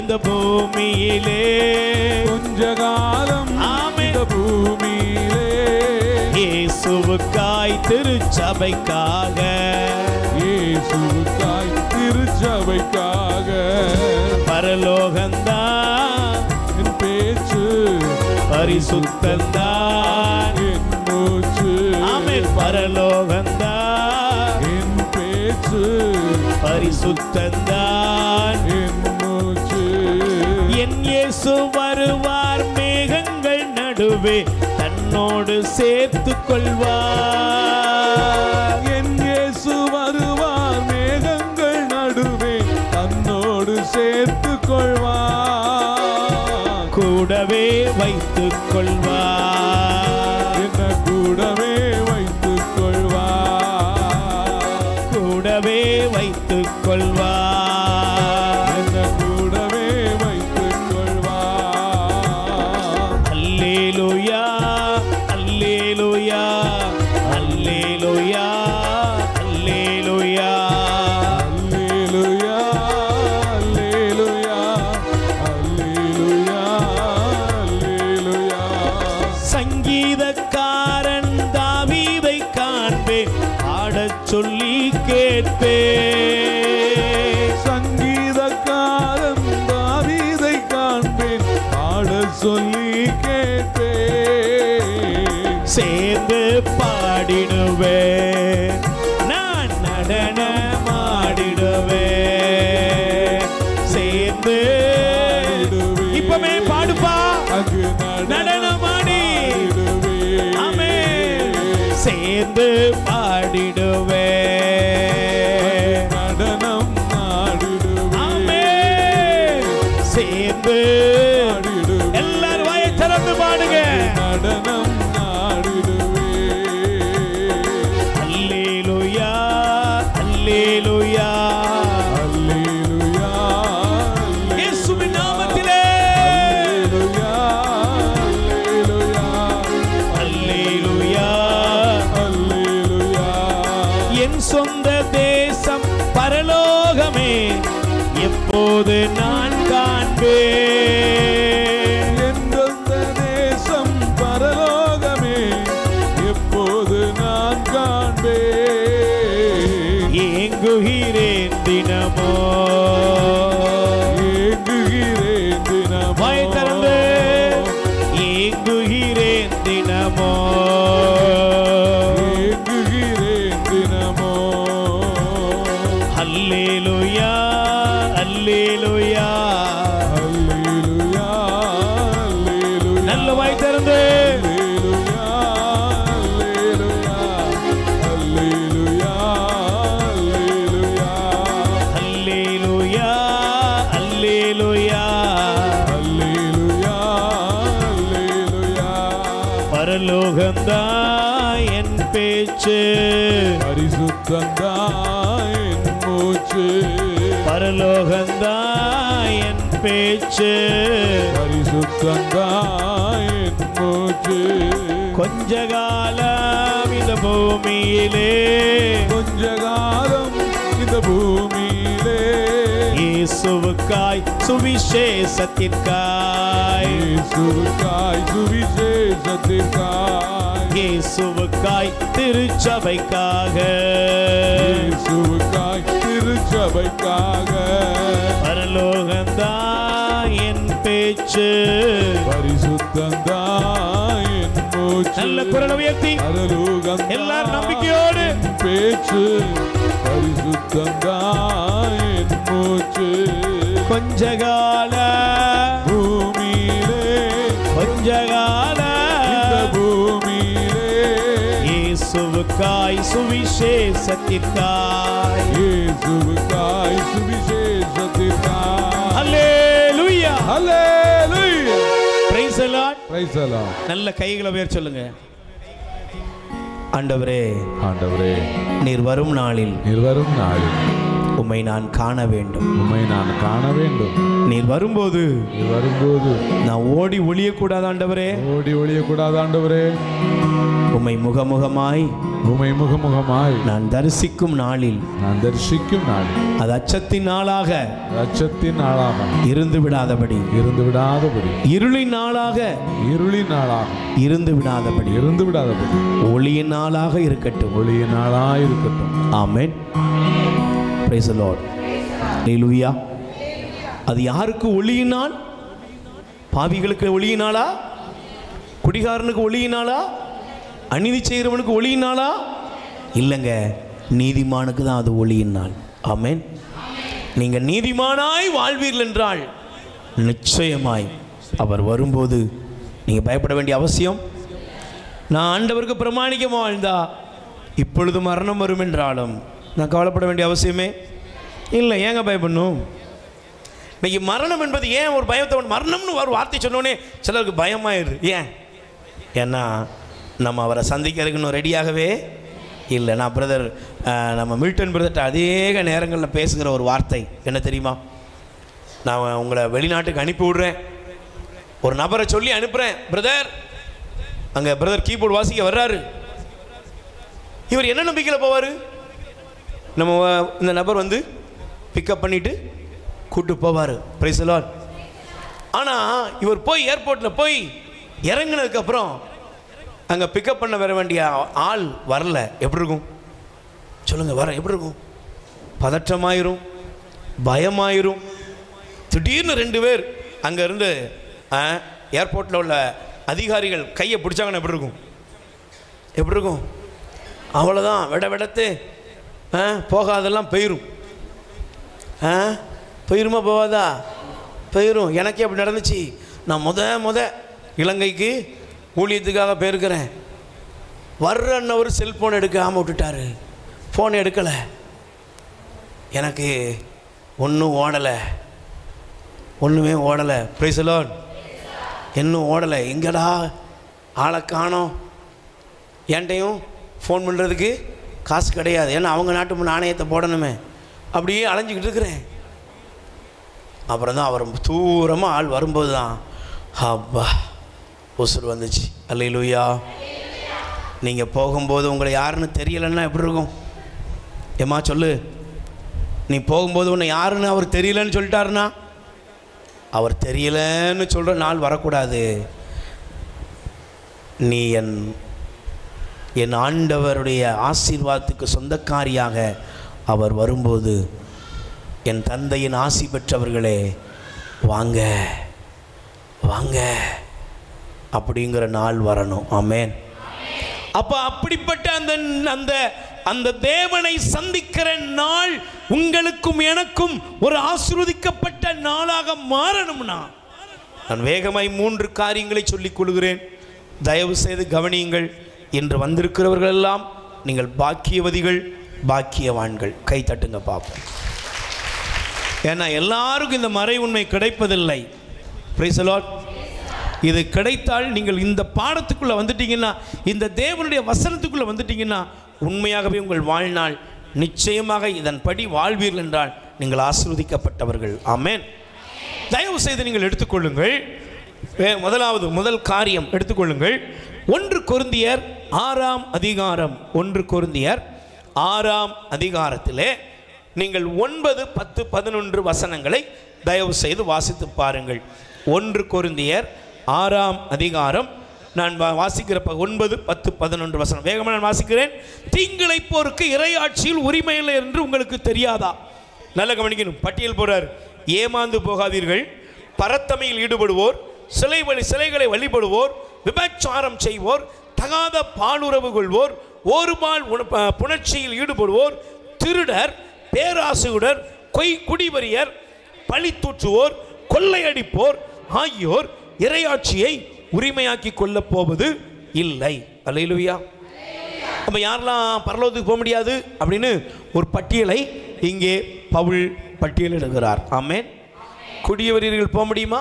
இந்த பூமியிலே, கொஞ்ச காலம் இந்த பூமியிலே, இயேசுவுக்காய் திருச்சபைக்காக, இயேசுவுக்காய் திருச்சபைக்காக. பரலோகந்தா என் பேச்சு, பரிசுத்தந்தா என் மூச்சு. ஆமென். பரலோகந்தா என் பரிசுத்தந்தான் என் மூச்சு. என் இயேசு வருவார் மேகங்கள் நடுவே தன்னோடு சேர்த்துக் கொள்வார். என் இயேசு வருவார் மேகங்கள் நடுவே தன்னோடு சேர்த்துக் கொள்வார். கூடவே வைத்துக் கொள்வார். என்ன கூடவே வைத்துக் கொள்வார். கூடவே வைத்துக் கொள்வார். என்ன கூடவே வைத்துக் கொள்வார். அல்லேலூயா அல்லேலூயா அல்லேலூயா அல்லேலூயா. அல்லேலூயா அல்லேலூயா அல்லேலூயா அல்லேலூயா. சங்கீதக்காரன் தாவீதை காண்பேன் பாடச் சொல்லி கேட்பேன். சங்கீதக்காரன் தாவீதை காண்பேன் பாடச் சொல்லி கேட்பேன். சேர்ந்து பாடிடுவேன் நான் நடனமாடிடுவேன். சேர்ந்து இப்பமே பாடுப்பா அங்கு நடனமாடி. ஆமென். சேர்ந்து பாடிடுவேன். நடனம் ஆடிடுவேன். ஆமென். சேர்ந்து ஆடிடுவேன். எல்லாரும் வாயை திறந்து பாடுங்க. நடனம் ஆடிடுவேன். அல்லேலூயா அல்லேலூயா அல்லேலூயா இயேசுவின் நாமத்திலே அல்லேலூயா அல்லேலூயா. அல்லேலூயா. என் சொந்த தேசம் பரலோகமே எப்போது நான் காண்பேன். எந்தெந்த தேசம் பரலோகமே எப்போது நான் காண்பேன். ஏங்குகிறேன் தினமோ. ஏங்குகிறேன் தினமோ. வாயை திறந்து ஏங்குகிறேன் தினமோ. ஏங்குகிறேன் தினமோ. அல்லேலூயா அல்லேலூயா. அல்லேலூயா அல்லேலூயா. நல்ல வாய் திறந்து அல்லேலூயா அல்லேலூயா அல்லேலூயா அல்லேலூயா அல்லேலூயா அல்லேலூயா. அல்லேலூயா அல்லேலூயா. பரலோகம்தான் என் பேச்சு. பரிசுத்தந்தான் என் மூச்சு. பரலோகம்தான் என் பேச்சு. பரிசுத்தந்தான் என் மூச்சு. கொஞ்ச காலம் இந்த பூமியிலே கொஞ்ச காலம் இந்த பூமியிலே இயேசுவுக்காய் சுவிசேஷத்திற்காய். இயேசுவுக்காய் சுவிசேஷத்திற்காய். இயேசுவுக்காய் திருச்சபைக்காக. இயேசுவுக்காய் திருச்சபைக்காக. பரலோகம்தான் என் பேச்சு. பரிசுத்தந்தான் என் மூச்சு. நல்ல குரல் உயர்த்தி பரலோகம் எல்லாரும் நம்பிக்கையோடு பேச்சு. பரிசுத்தந்தான் என் மூச்சு. கொஞ்ச கால பூமியிலே கொஞ்ச கால இந்த பூமியிலே இயேசுவுக்காய் சுவிசேஷத்திற்காய். இயேசுவுக்காய் சுவிசேஷத்திற்காய். அல்லேலூயா அல்லேலூயா. Praise the lord. Praise the lord. நல்ல கைகளை உயர்த்தி சொல்லுங்க. ஆண்டவரே ஆண்டவரே நீர் வரும் நாளில் நீர் வரும் நாளில் உம்மை நான் காண வேண்டும். உம்மை நான் காண வேண்டும். நீர் வரும்போது நீர் வரும்போது நான் ஓடி ஒளியக்கூடாது ஆண்டவரே. ஓடி ஒளியக்கூடாது ஆண்டவரே. உம்மை முகமுகமாய் உம்மை முகமுகமாய் நான் தரிசிக்கும் நாளில் நான் தரிசிக்கும் நாளில் அது அச்சத்தின் நாளாக அச்சத்தின் நாளாக இருந்து விடாதபடி, இருந்து விடாதபடி, இருளின் நாளாக இருளின் நாளாக இருந்து விடாதபடி, இருந்து விடாதபடி ஒளியின் நாளாக இருக்கட்டும். ஒளியின் நாளாக இருக்கட்டும். ஆமென். Praise the lord. ஹல்லேலூயா. அது யாருக்கு ஒளியின் நாள்? பாவிகளுக்கு ஒளியின் நாளா? குடிகாரனுக்கு ஒளியின் நாளா? அநீதி செய்கிறவனுக்கு ஒளியின் நாளா? இல்லைங்க, நீதிமானுக்கு தான் அது ஒளியின் நாள். ஆமென். நீங்கள் நீதிமானாய் வாழ்வீர்கள் என்றால் நிச்சயமாய் அவர் வரும்போது நீங்கள் பயப்பட வேண்டிய அவசியம். நான் ஆண்டவருக்கு பிரமாணிக்கமாக வாழ்ந்தா இப்பொழுது மரணம் வரும் என்றாலும் நான் கவலைப்பட வேண்டிய அவசியமே இல்லை. ஏங்க பயப்படணும்? இன்னைக்கு மரணம் என்பது ஏன் ஒரு பயத்தை, மரணம்னு ஒரு வார்த்தை சொன்னோடனே சிலருக்கு பயமாயிடுது. ஏன்னா நம்ம அவரை சந்திக்கிறதுக்கு இன்னும் ரெடியாகவே இல்லை. நான் பிரதர் நம்ம மில்டன் பிரதர்கிட்ட அதிக நேரங்களில் பேசுகிற ஒரு வார்த்தை என்ன தெரியுமா? நான் உங்களை வெளிநாட்டுக்கு அனுப்பி விடுறேன், ஒரு நபரை சொல்லி அனுப்புகிறேன், பிரதர் அங்கே பிரதர் கீபோர்டு வாசிக்க வர்றாரு. இவர் என்ன நம்பிக்கையில் போவார்? நம்ம இந்த நபர் வந்து பிக்கப் பண்ணிவிட்டு கூட்டு போவார். Price the lord. ஆனால் இவர் போய் ஏர்போர்ட்டில் போய் இறங்கினதுக்கப்புறம் அங்கே பிக்கப் பண்ண வர வேண்டிய ஆள் வரல, எப்படி இருக்கும் சொல்லுங்கள்? வர எப்படி இருக்கும்? பதற்றமாயிரும், பயமாயிரும். திடீர்னு 2 பேர் அங்கே இருந்து ஏர்போர்ட்டில் உள்ள அதிகாரிகள் கையை பிடிச்சாங்கன்னா எப்படி இருக்கும்? எப்படி இருக்கும்? அவ்வளோதான், விடத்து போகாதெல்லாம் போயிடும். போயிருமா போவாதா? போயிடும். எனக்கே அப்படி நடந்துச்சு. நான் முத இலங்கைக்கு ஊழியத்துக்காக போயிருக்கிறேன். வர்றன்னு ஒரு செல்ஃபோன் எடுக்காமல் விட்டுட்டாரு. ஃபோன் எடுக்கலை. எனக்கு ஒன்றும் ஓடலை, ஒன்றுமே ஓடலை. Praise the lord. இன்னும் ஓடலை. எங்கடா ஆளை காணோம். என்கிட்டையும் ஃபோன் பண்ணுறதுக்கு காசு கிடையாது, ஏன்னா அவங்க நாட்டு நாணயத்தை போடணுமே. அப்படியே அலைஞ்சிக்கிட்டு இருக்கிறேன். அப்புறம் தான் அவர் தூரமாக ஆள் வரும்போது தான் அப்பா உசுர் வந்துச்சு. அல்லேலூயா. நீங்கள் போகும்போது உங்களை யாருன்னு தெரியலைன்னா எப்படி இருக்கும்? ஏம்மா சொல்லு, நீ போகும்போது உன்னை யாருன்னு அவர் தெரியலன்னு சொல்லிட்டாருன்னா, அவர் தெரியலன்னு சொல்கிற நாள் வரக்கூடாது. நீ என் ஆண்டவருடைய ஆசீர்வாதத்துக்கு சொந்தக்காரியாக அவர் வரும்போது, என் தந்தையின் ஆசி பெற்றவர்களே வாங்க வாங்க அப்படிங்கிற நாள் வரணும். ஆமென். அப்போ அப்படிப்பட்ட அந்த தேவனை சந்திக்கிற நாள் உங்களுக்கும் எனக்கும் ஒரு ஆசீர்வதிக்கப்பட்ட நாளாக மாறணும்னா, நான் வேகமாய் 3 காரியங்களை சொல்லிக் கொள்கிறேன். தயவு செய்து கவனியுங்கள். இன்று வந்திருக்கிறவர்கள் எல்லாம் நீங்கள் பாக்கியவதிகள், பாக்கியவான்கள். கை தட்டுங்க பார்ப்போம். ஏன்னா எல்லாருக்கும் இந்த மறை உண்மை கிடைப்பதில்லை. Price the Lord. இது கிடைத்தால் நீங்கள் இந்த பாடத்துக்குள்ளே வந்துட்டீங்கன்னா, இந்த தேவனுடைய வசனத்துக்குள்ளே வந்துட்டீங்கன்னா, உண்மையாகவே உங்கள் வாழ்நாள் நிச்சயமாக இதன்படி வாழ்வீர்கள் என்றால் நீங்கள் ஆசீர்வதிக்கப்பட்டவர்கள். ஆமென். தயவு செய்து நீங்கள் எடுத்துக்கொள்ளுங்கள். முதல் காரியம் எடுத்துக்கொள்ளுங்கள். 1 கொரிந்தியர் 6ஆம் அதிகாரம். 1 கொரிந்தியர் 6ஆம் அதிகாரத்திலே நீங்கள் 9, 10, 11 வசனங்களை தயவு செய்து வாசித்து பாருங்கள். 1 கொரிந்தியர் 6ஆம் அதிகாரம். நான் வாசிக்கிற 9, 10, 11 வசனம் வேகமாக நான் வாசிக்கிறேன். தீங்கிழைப்போருக்கு இறையாட்சியில் உரிமை இல்லை என்று உங்களுக்கு தெரியாதா? நல்ல கவனிக்கணும். பட்டியல் போறார். ஏமாந்து போகாதீர்கள். பரத்தமையில் ஈடுபடுவோர், சிலைகளை வழிபடுவோர், விபச்சாரம் செய்வோர், தகாத பாலுறவு கொள்வோர், ஒருபால் புணர்ச்சியில் ஈடுபடுவோர், திருடர், பேராசையுடர், குடிவரியர், பழி தூற்றுவோர், கொள்ளையடிப்போர் ஆகியோர் இறையாட்சியை உரிமையாக்கி கொள்ளப் போவது இல்லை. அல்லேலூயா. அப்போ யாரெல்லாம் பரலோகத்துக்கு போக முடியாது அப்படின்னு ஒரு பட்டியலை இங்கே பவுல் பட்டியலிடுகிறார். ஆமென். குடியவரியர்கள் போக முடியுமா?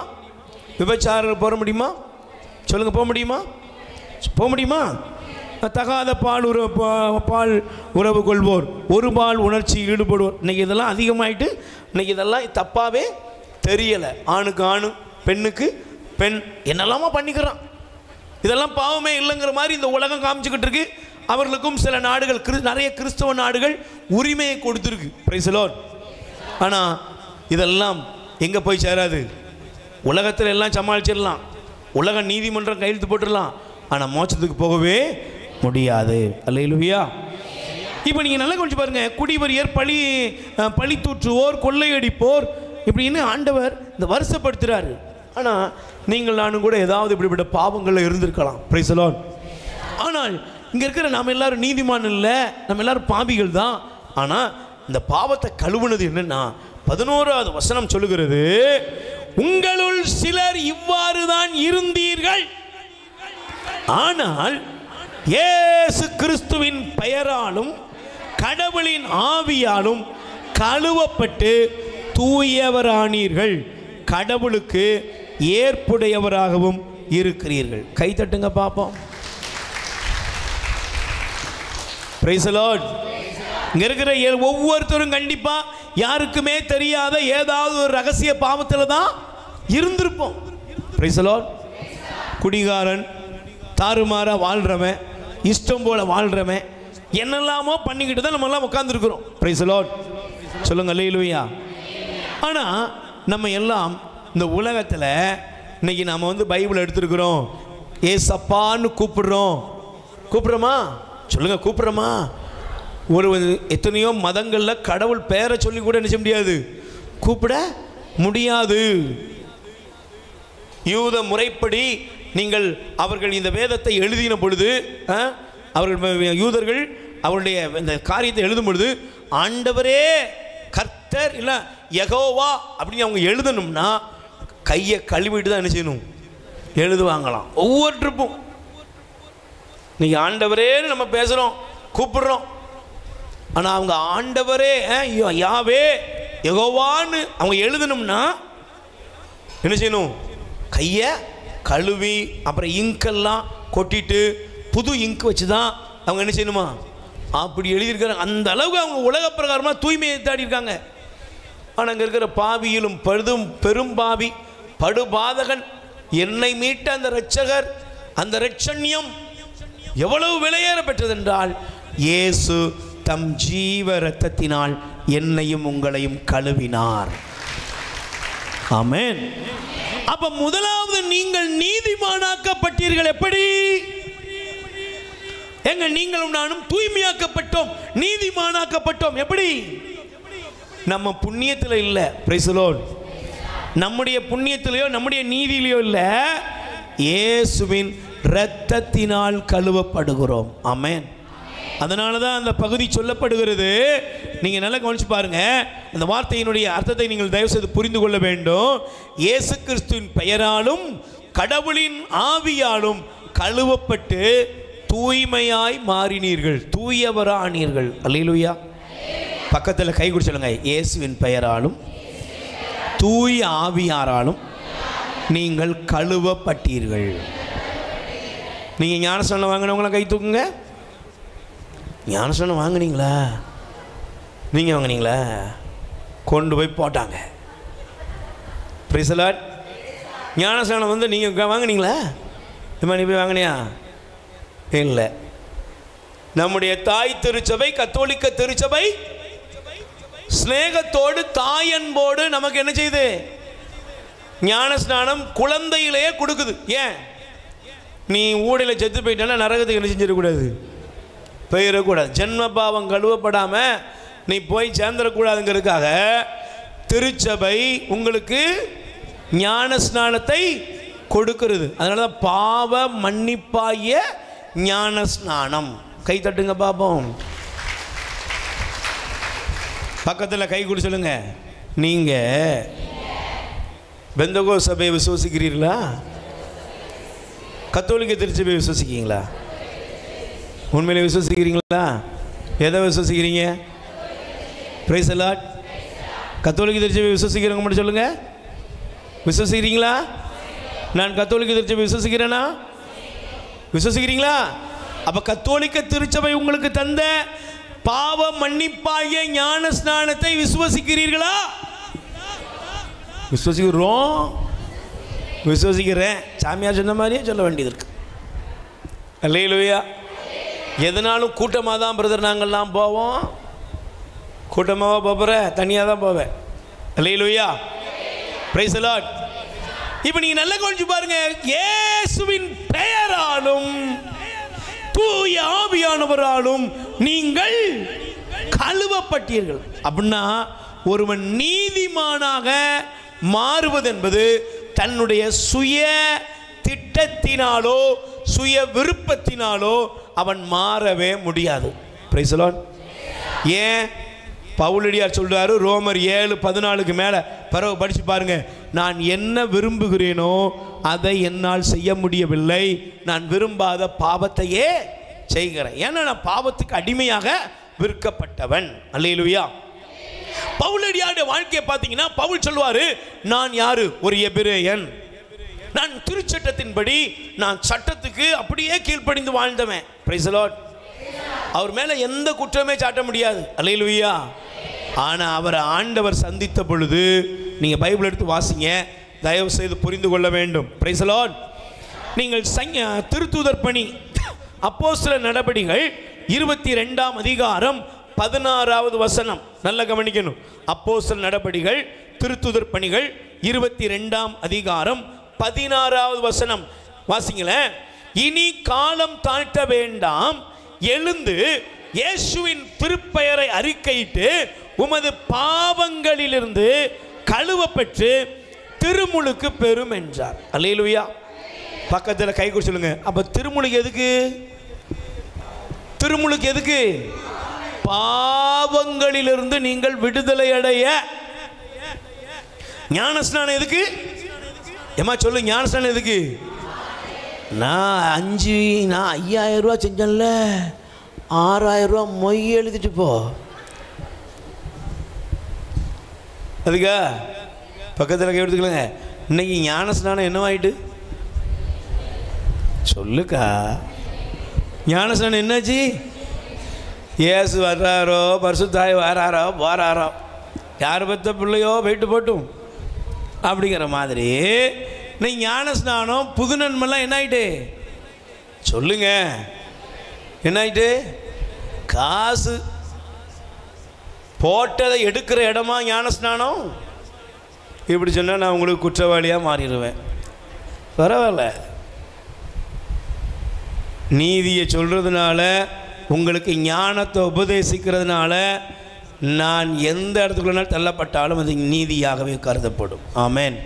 விபச்சாரர்கள் போக முடியுமா? சொல்லுங்கள், போக முடியுமா? போக முடியுமா? தகாத பால் உறவு கொள்வோர், ஒரு பால் உணர்ச்சியில் ஈடுபடுவோர். இன்றைக்கி இதெல்லாம் அதிகமாயிட்டு, இன்றைக்கி இதெல்லாம் தப்பாகவே தெரியலை. ஆணுக்கு ஆணு, பெண்ணுக்கு பெண், என்னெல்லாமா பண்ணிக்கிறான். இதெல்லாம் பாவமே இல்லைங்கிற மாதிரி இந்த உலகம் காமிச்சுக்கிட்டு இருக்கு. அவர்களுக்கும் சில நாடுகள், நிறைய கிறிஸ்தவ நாடுகள் உரிமையை கொடுத்துருக்கு. Price the lord. ஆனால் இதெல்லாம் எங்கே போய் சேராது? உலகத்தில் எல்லாம் சமாளிச்சிடலாம், உலக நீதிமன்றம் கையெழுத்து போட்டுடலாம், ஆனால் மோட்சத்துக்கு போகவே முடியாது. அல்லேலூயா. இப்போ நீங்கள் நல்லா கொஞ்சம் பாருங்கள். குடிவரியர், பழி தூற்றுவோர், கொள்ளையடிப்போர் இப்படின்னு ஆண்டவர் இந்த வருஷப்படுத்துகிறாரு. ஆனால் நீங்கள் நானும் கூட ஏதாவது இப்படிப்பட்ட பாவங்களில் இருந்திருக்கலாம். Price the lord. ஆனால் இங்கே இருக்கிற நாம் எல்லாரும் நீதிமான் இல்லை, நம்ம எல்லாரும் பாவிகள் தான். ஆனால் இந்த பாவத்தை கழுவுனது என்னென்னா 11வது வசனம் சொல்லுகிறது, உங்களுள் சிலர் இவ்வாறு தான் இருந்தீர்கள், ஆனால் இயேசு கிறிஸ்துவின் பெயராலும் கடவுளின் ஆவியாலும் கழுவப்பட்டு தூயவரானீர்கள், கடவுளுக்கு ஏற்புடையவராகவும் இருக்கிறீர்கள். கை தட்டுங்க பார்ப்போம். Price the Lord. இங்க இருக்கிற ஒவ்வொருத்தரும் கண்டிப்பா யாருக்குமே தெரியாத ஏதாவது ஒரு ரகசிய பாவத்தில் தான் இருந்திருப்போம். Price the Lord. குடிகாரன், தாறுமாறா வாழ்றவன், இஷ்டம் போல வாழ்றவன், என்னெல்லாமோ பண்ணிக்கிட்டு தான் நம்ம எல்லாம் உட்கார்ந்துருக்கிறோம். Price the lord. சொல்லுங்க அல்லேலூயா. ஆனால் நம்ம எல்லாம் இந்த உலகத்தில் இன்னைக்கு நாம் பைபிள் எடுத்துருக்கிறோம், ஏசப்பான்னு கூப்பிடுறோமா? சொல்லுங்க, கூப்பிடுறோமா? ஒரு எத்தனையோ மதங்களில் கடவுள் பேரை சொல்லி கூட என்ன செய்ய முடியாது, கூப்பிட முடியாது. யூத முறைப்படி நீங்கள் அவர்கள் இந்த வேதத்தை எழுதின பொழுது, அவர்கள் யூதர்கள் அவருடைய இந்த காரியத்தை எழுதும் பொழுது ஆண்டவரே கர்த்தர் இல்லை யெகோவா அப்படின்னு அவங்க எழுதணும்னா கையை கழுவிட்டு தான் என்ன செய்யணும், எழுதுவாங்களாம். ஒவ்வொரு ட்ரிப்பும் இன்னைக்கு ஆண்டவரேன்னு நம்ம பேசுகிறோம், கூப்பிடுறோம். ஆனால் அவங்க ஆண்டவரே யாவே யெகோவான்னு அவங்க எழுதணும்னா என்ன செய்யணும், கையை கழுவி அப்புறம் இங்கெல்லாம் கொட்டிட்டு புது இங்க் வச்சு தான் அவங்க என்ன செய்யணுமா அப்படி எழுதியிருக்கிறாங்க. அந்த அளவுக்கு அவங்க உலக பிரகாரமாக தூய்மையை தேடி இருக்காங்க. ஆனால் அங்கே இருக்கிற பாவியிலும் பெரும் பாவி படுபாதகன் என்னை மீட்ட அந்த இரட்சகர், அந்த இரட்சண்யம் எவ்வளவு விலையேற பெற்றதென்றால் இயேசு தம் ஜீவ இரத்தத்தினால் என்னையும் உங்களையும் கழுவினார். ஆமென். அப்ப முதலாவது நீங்கள் நீதிமானாக்கப்பட்டீர்கள். எப்படி? எங்க நீங்களும் நானும் தூய்மையாக்கப்பட்டோம், நீதிமானாக்கப்பட்டோம். எப்படி? நம்ம புண்ணியத்தில் இல்லை. Praise the Lord. நம்முடைய புண்ணியத்திலேயோ நம்முடைய நீதியிலையோ இல்லை, இயேசுவின் இரத்தத்தினால் கழுவப்படுகிறோம். ஆமென். அதனால தான் அந்த பகுதி சொல்லப்படுகிறது. நீங்கள் நல்லா கவனிச்சு பாருங்க, அந்த வார்த்தையினுடைய அர்த்தத்தை நீங்கள் தயவு செய்து புரிந்து கொள்ள வேண்டும். இயேசு கிறிஸ்துவின் பெயராலும் கடவுளின் ஆவியாலும் கழுவப்பட்டு தூய்மையாய் மாறினீர்கள், தூயவரானீர்கள். அல்லேலூயா. பக்கத்தில் கை குடி சொல்லுங்க, இயேசுவின் பெயராலும் தூய ஆவியாராலும் நீங்கள் கழுவப்பட்டீர்கள். நீங்கள் ஞானஸ்நானம் வாங்கினவங்கள கை தூக்குங்க. ஞானஸ்நானம் வாங்கினீங்களா? நீங்கள் வாங்கினீங்களா? கொண்டு போய் போட்டாங்க. Price the Lord. ஞானஸ்நானம் நீங்கள் வாங்கினீங்களா? நீ போய் வாங்கினியா? இல்லை. நம்முடைய தாய் திருச்சபை கத்தோலிக்க திருச்சபை ஸ்நேகத்தோடு தாயன்போடு நமக்கு என்ன செய்யுது? ஞானஸ்நானம் குழந்தையிலேயே கொடுக்குது. ஏன்? நீ ஊடையில் செத்து போயிட்டேன்னா நரகத்துக்கு என்ன செஞ்சிடக்கூடாது, போயிடக்கூடாது. ஜென்ம பாவம் கழுவப்படாமல் நீ போய் சேர்ந்துடக்கூடாதுங்கிறதுக்காக திருச்சபை உங்களுக்கு ஞானஸ்நானத்தை கொடுக்கிறது. அதனால தான் பாவ மன்னிப்பாய ஞானஸ்நானம். கை தட்டுங்க பாப்போம். பக்கத்தில் கை கொடு சொல்லுங்க. நீங்கள் பெந்தகோஸ்து சபையை விசுவசிக்கிறீர்களா? கத்தோலிக்க திருச்சபையை விசுவசிக்கிறீங்களா? உண்மையிலே விசுவசிக்கிறீங்களா? எதை விசுவசிக்கிறீங்க? Price the Lord. கத்தோலிக்க திருச்சபையை விசுவசிக்கிறவங்க மட்டும் சொல்லுங்க. விசுவசிக்கிறீங்களா? நான் கத்தோலிக்க திருச்சபை விசுவசிக்கிறேனா? விசுவசிக்கிறீங்களா? அப்ப கத்தோலிக்க திருச்சபை உங்களுக்கு தந்த பாவ மன்னிப்பாகிய ஞான ஸ்நானத்தை விசுவசிக்கிறீர்களா? விசுவசிக்கிறோம். விசுவசிக்கிறேன். சாமியார் சொன்ன மாதிரியே சொல்ல வேண்டியது இருக்கு. அல்லேலூயா. எதனாலும் கூட்டமாக தான் பிரதர் நாங்கள்லாம் போவோம். கூட்டமாக போகிற தனியாக தான் போவேன். அல்லேலூயா. Praise the lord. இப்போ நீங்கள் நல்லா கவனிச்சு பாருங்க. இயேசுவின் பெயராலும் தூய ஆவியானவராலும் நீங்கள் கழுவப்பட்டீர்கள். அப்படின்னா ஒருவன் நீதிமானாக மாறுவது என்பது தன்னுடைய சுய திட்டத்தினாலோ சுய விருப்பத்தினாலோ அவன் மாறவே முடியாது. Price the Lord. ஏன்? பவுலடியார் சொல்றாரு ரோமர் 7:14 மேலே பிறகு படித்து பாருங்க. நான் என்ன விரும்புகிறேனோ அதை என்னால் செய்ய முடியவில்லை, நான் விரும்பாத பாவத்தையே செய்கிறேன். ஏன்னா நான் பாவத்துக்கு அடிமையாக விற்கப்பட்டவன். அல்லேலூயா. பவுலடியாருடைய வாழ்க்கையை பார்த்தீங்கன்னா பவுல் சொல்வாரு, நான் யாரு? ஒரு எபிரேயன். நான் திருச்சட்டத்தின்படி நான் சட்டத்துக்கு அப்படியே கீழ்ப்படிந்து வாழ்ந்தவன். Price the Lord. அவர் மேலே எந்த குற்றமே சாட்ட முடியாது. அல்லேலூயா. ஆனால் அவரை ஆண்டவர் சந்தித்த பொழுது நீங்கள் பைபிள் எடுத்து வாசிங்க, தயவு செய்து புரிந்து கொள்ள வேண்டும். Price the Lord. நீங்கள் திருத்தூதர் பணி அப்போஸ்தலர் நடபடிகள் 22ஆம் அதிகாரம் 16வது வசனம் நல்ல கவனிக்கணும். அப்போஸ்தலர் நடபடிகள் திருத்தூதர் பணிகள் 22ஆம் அதிகாரம் 16வது வசனம் வாசிங்களேன். இனி காலம் தாழ்த்த வேண்டாம், எழுந்து இயேசுவின் திருப்பெயரை அறிக்கையிட்டு உமது பாவங்களிலிருந்து கழுவ பெற்று திருமுழுக்கு பெறும் என்றார். அல்லேலூயா. பக்கத்தில் கை கொடுத்து சொல்லுங்க. அப்ப திருமுழுக்கு எதுக்கு? திருமுழுக்கு எதுக்கு? பாவங்களிலிருந்து நீங்கள் விடுதலை அடைய. ஞானஸ்நானம் எதுக்கு? ஏமா சொல்லு, ஞானஸ்நானம் எதுக்கு? நான் 5000 ரூபா செஞ்சேன்ல, 6000 ரூபா மொய் எழுதிட்டு போ. அதுக்கா பக்கத்தில் கை எடுத்துக்கலங்க. இன்னைக்கு ஞானஸ்நானம் என்னவாயிட்டு சொல்லுக்கா? ஞானஸ்நானம் என்னாச்சு? ஏசு வர்றாரோ, பரிசுத்தாய் வராரோ போறாரோ, யார் பத்த பிள்ளையோ போயிட்டு போட்டும் அப்படிங்கிற மாதிரி நீ ஞானஸ்நானம் புது நன்மைலாம் என்ன ஆயிட்டு சொல்லுங்க? என்ன ஆயிட்டு? காசு போட்டதை எடுக்கிற இடமா ஞானஸ்நானம்? இப்படி சொன்னால் நான் உங்களுக்கு குற்றவாளியாக மாறிடுவேன். பரவாயில்ல, நீதியை சொல்கிறதுனால உங்களுக்கு ஞானத்தை உபதேசிக்கிறதுனால நான் எந்த இடத்துக்குள்ள தள்ளப்பட்டாலும் அது நீதியாகவே கருதப்படும். ஆமென்.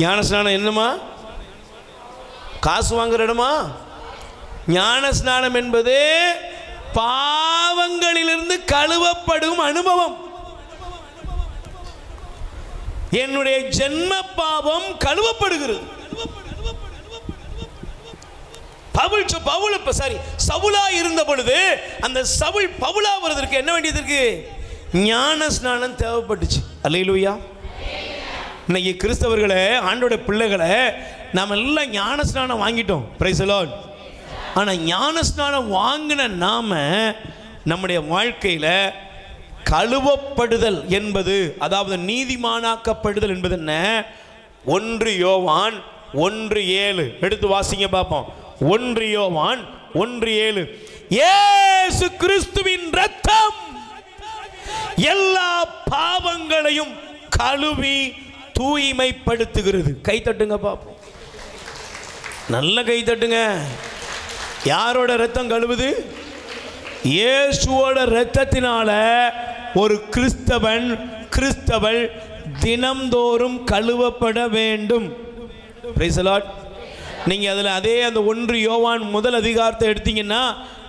ஞானஸ்நானம் என்னமா? காசு வாங்குற இடமா? ஞானஸ்நானம் என்பது பாவங்களிலிருந்து கழுவப்படும் அனுபவம். என்னுடைய ஜென்ம பாவம் கழுவப்படுகிறது. சவுலா இருந்த பொழுது அந்த சவுல் பவுலா வருவதற்கு என்ன வேண்டியது இருக்கு? ஞானஸ்நானம் தேவைப்பட்டுச்சு. அல்லேலூயா. இன்னைக்கு கிறிஸ்தவர்களே, ஆண்டோட பிள்ளைகளை நாம் எல்லாம் ஞானஸ்நானம் வாங்கிட்டோம். Price the lord. ஆனால் ஞானஸ்நானம் வாங்கின நாம நம்முடைய வாழ்க்கையில் கழுவப்படுதல் என்பது, அதாவது நீதிமானாக்கப்படுதல் என்பது என்ன? 1 யோவான் 1:7 எடுத்து வாசிங்க பார்ப்போம். 1 யோவான் 1:7. இயேசு கிறிஸ்துவின் இரத்தம் எல்லா பாவங்களையும் கழுவி தூய்மைப்படுத்துகிறது. கை தட்டுங்க பார்ப்போம். நல்ல கை தட்டுங்க. யாரோட இரத்தம் கழுவுது? இயேசுவோட இரத்தத்தினால ஒரு கிறிஸ்தவள் தினம்தோறும் கழுவப்பட வேண்டும். Price the Lord. நீங்கள் அதில் அதே அந்த 1 யோவான் முதல் அதிகாரத்தை எடுத்தீங்கன்னா,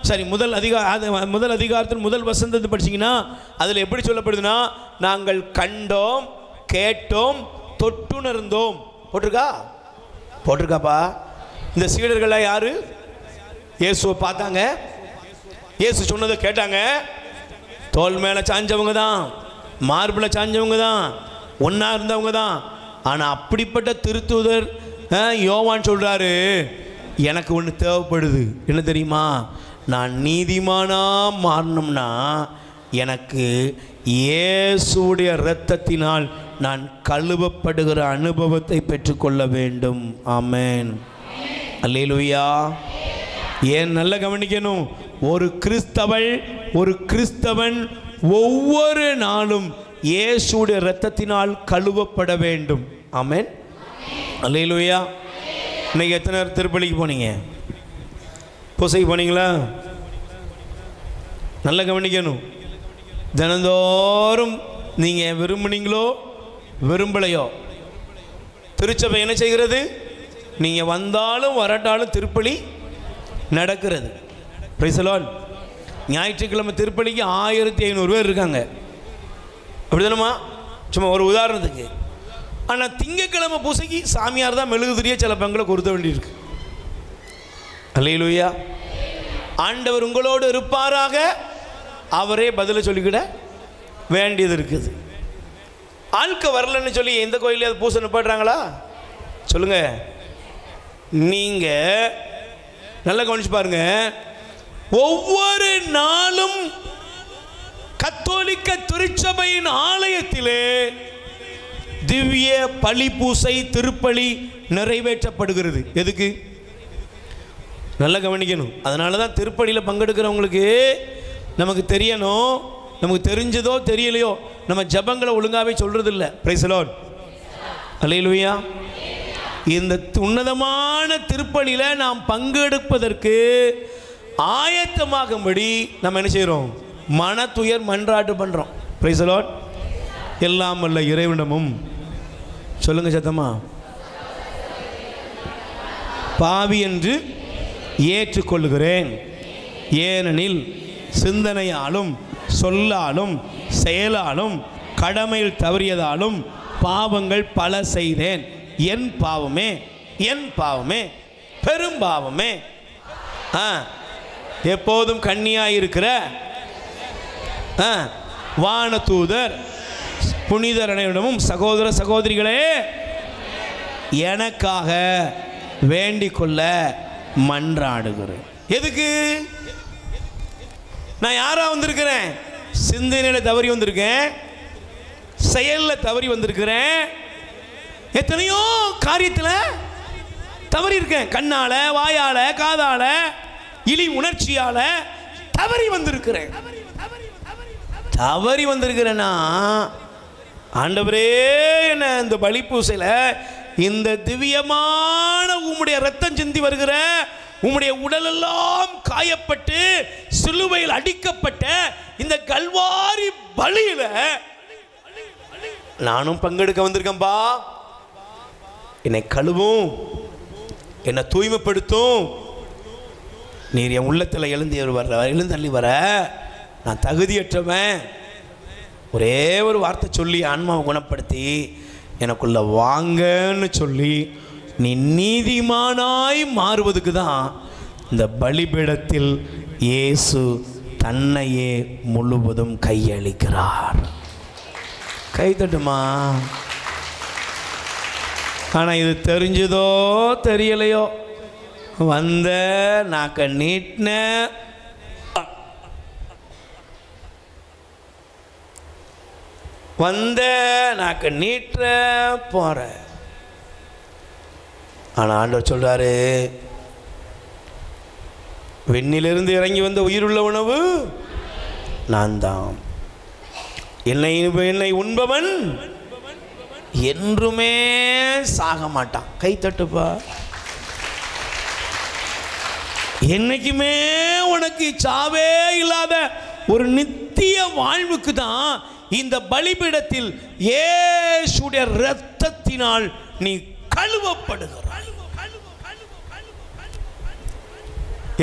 சரி முதல் அதிகாரத்தின் முதல் வசனத்தை படிச்சிங்கன்னா அதில் எப்படி சொல்லப்படுதுன்னா, நாங்கள் கண்டோம், கேட்டோம், தொட்டுணர்ந்தோம். போட்டிருக்காப்பா. இந்த சீடர்கள்லாம் யாரு? இயேசுவை பார்த்தாங்க, இயேசு சொன்னதை கேட்டாங்க, தோல் மேலே சாஞ்சவங்க தான், மார்பில் சாஞ்சவங்க தான், ஒன்றா இருந்தவங்க தான். ஆனால் அப்படிப்பட்ட திருத்தூதர் யோவான் சொல்கிறாரு, எனக்கு ஒன்று தேவைப்படுது. என்ன தெரியுமா? நான் நீதிமானா மாறணும்னா எனக்கு இயேசுடைய இரத்தத்தினால் நான் கழுவப்படுகிற அனுபவத்தை பெற்றுக்கொள்ள வேண்டும். ஆமென். அல்லேலூயா. ஏன் நல்லா கவனிக்கணும். ஒரு கிறிஸ்தவன் ஒவ்வொரு நாளும் இயேசுடைய இரத்தத்தினால் கழுவப்பட வேண்டும். ஆமென். அல்லேலூயா. இன்னைக்கு எத்தனை நேரம் திருப்பலிக்கு போனீங்க? பூசைக்கு போனீங்களா? நல்லா கவனிக்கணும். தினந்தோறும் நீங்கள் விரும்புனீங்களோ விரும்பலையோ, திருச்சபை என்ன செய்கிறது? நீங்கள் வந்தாலும் வரட்டாலும் திருப்பலி நடக்கிறது. Price the Lord. ஞாயிற்றுக்கிழமை திருப்பலிக்கு 1500 பேர் இருக்காங்க, அப்படிதானம்மா? சும்மா ஒரு உதாரணத்துக்கு. ஆனால் திங்கக்கிழமை பூசைக்கு சாமியார் தான் மெழுகுதிரியே சில பங்களை கொடுத்த வேண்டியிருக்கு. அல்லேலூயா. ஆண்டவர் உங்களோடு இருப்பாராக, அவரே பதிலை சொல்லிக்கிட வேண்டியது இருக்குது. ஆட்க வரலன்னு சொல்லி எந்த கோயிலையாவது பூசை நிப்பாட்டுறாங்களா? சொல்லுங்க. நீங்க நல்லா கவனிச்சு பாருங்க. ஒவ்வொரு நாளும் கத்தோலிக்க திருச்சபையின் ஆலயத்திலே திவ்ய பலி பூசை திருப்பலி நிறைவேற்றப்படுகிறது. எதுக்கு? நல்லா கவனிக்கணும். அதனால தான் திருப்பலியில் பங்கெடுக்கிறவங்களுக்கு நமக்கு தெரியணும். நமக்கு தெரிஞ்சதோ தெரியலையோ நம்ம ஜபங்களை ஒழுங்காகவே சொல்கிறது இல்லை. Praise the lord. அல்லேலூயா. இந்த உன்னதமான திருப்பலியில் நாம் பங்கெடுப்பதற்கு ஆயத்தமாகும்படி நம்ம என்ன செய்கிறோம்? மன துயர் மன்றாட்டு பண்ணுறோம். Price the Lord. எல்லாம் வல்ல இறைவனிடமும் சொல்லுங்க சத்தமா, பாவி என்று ஏற்றுக்கொள்கிறேன், ஏனெனில் சிந்தனையாலும் சொல்லாலும் செயலாலும் கடமையில் தவறியதாலும் பாவங்கள் பல செய்தேன். என் பாவமே, என் பாவமே, பெரும் பாவமே. எப்போதும் கன்னியாயிருக்கிற வானதூதர் புனிதரனிடமும் சகோதர சகோதரிகளே எனக்காக வேண்டிக் கொள்ள மன்றாடுகிறேன். எதுக்கு? நான் யாரா வந்திருக்கிறேன்? சிந்தனையில் தவறி வந்திருக்கேன், செயலில் தவறி வந்திருக்கிறேன், எத்தனையோ காரியத்தில் தவறி இருக்கேன். கண்ணால, வாயால, காதால, இழி உணர்ச்சியால தவறி வந்திருக்கிறேன். தவறி வந்திருக்கிறேன்னா ஆண்டவரே என்ன இந்த பலி பூசையில் இந்த திவ்யமான உம்முடைய ரத்தம் சிந்தி வருகிற உம்முடைய உடலெல்லாம் காயப்பட்டு சிலுவையில் அடிக்கப்பட்ட இந்த கல்வாரி பலியில நானும் பங்கெடுக்க வந்திருக்கேன்பா. என்னை கழுவும், என்னை தூய்மைப்படுத்தும். நீர் என் உள்ளத்தில் எழுந்தள்ளி வர நான் தகுதியற்றவன். ஒரே ஒரு வார்த்தை சொல்லி ஆன்மாவை குணப்படுத்தி எனக்குள்ள வாங்கன்னு சொல்லி நீ நீதிமானாய் மாறுவதுக்கு தான் இந்த பலிபீடத்தில் இயேசு தன்னையே முழுவதும் கையளிக்கிறார். கை தட்டுமா. ஆனால் இது தெரிஞ்சதோ தெரியலையோ வந்த நாக்க நீட்டின வந்த நாக்க நீட்டுற போற. ஆனால் ஆண்டவர் சொல்றாரு, விண்ணிலிருந்து இறங்கி வந்த உயிருள்ள உணவு நான் தான். என்னை உண்பவன் என்றுமே சாக மாட்டான். கை தட்டுப்பா. என்னைக்குமே உனக்கு சாவே இல்லாத ஒரு நித்திய வாழ்வுக்கு தான் இந்த பலிபீடத்தில் இயேசுடைய இரத்தத்தினால் நீ கழுவப்படுகிறாய்.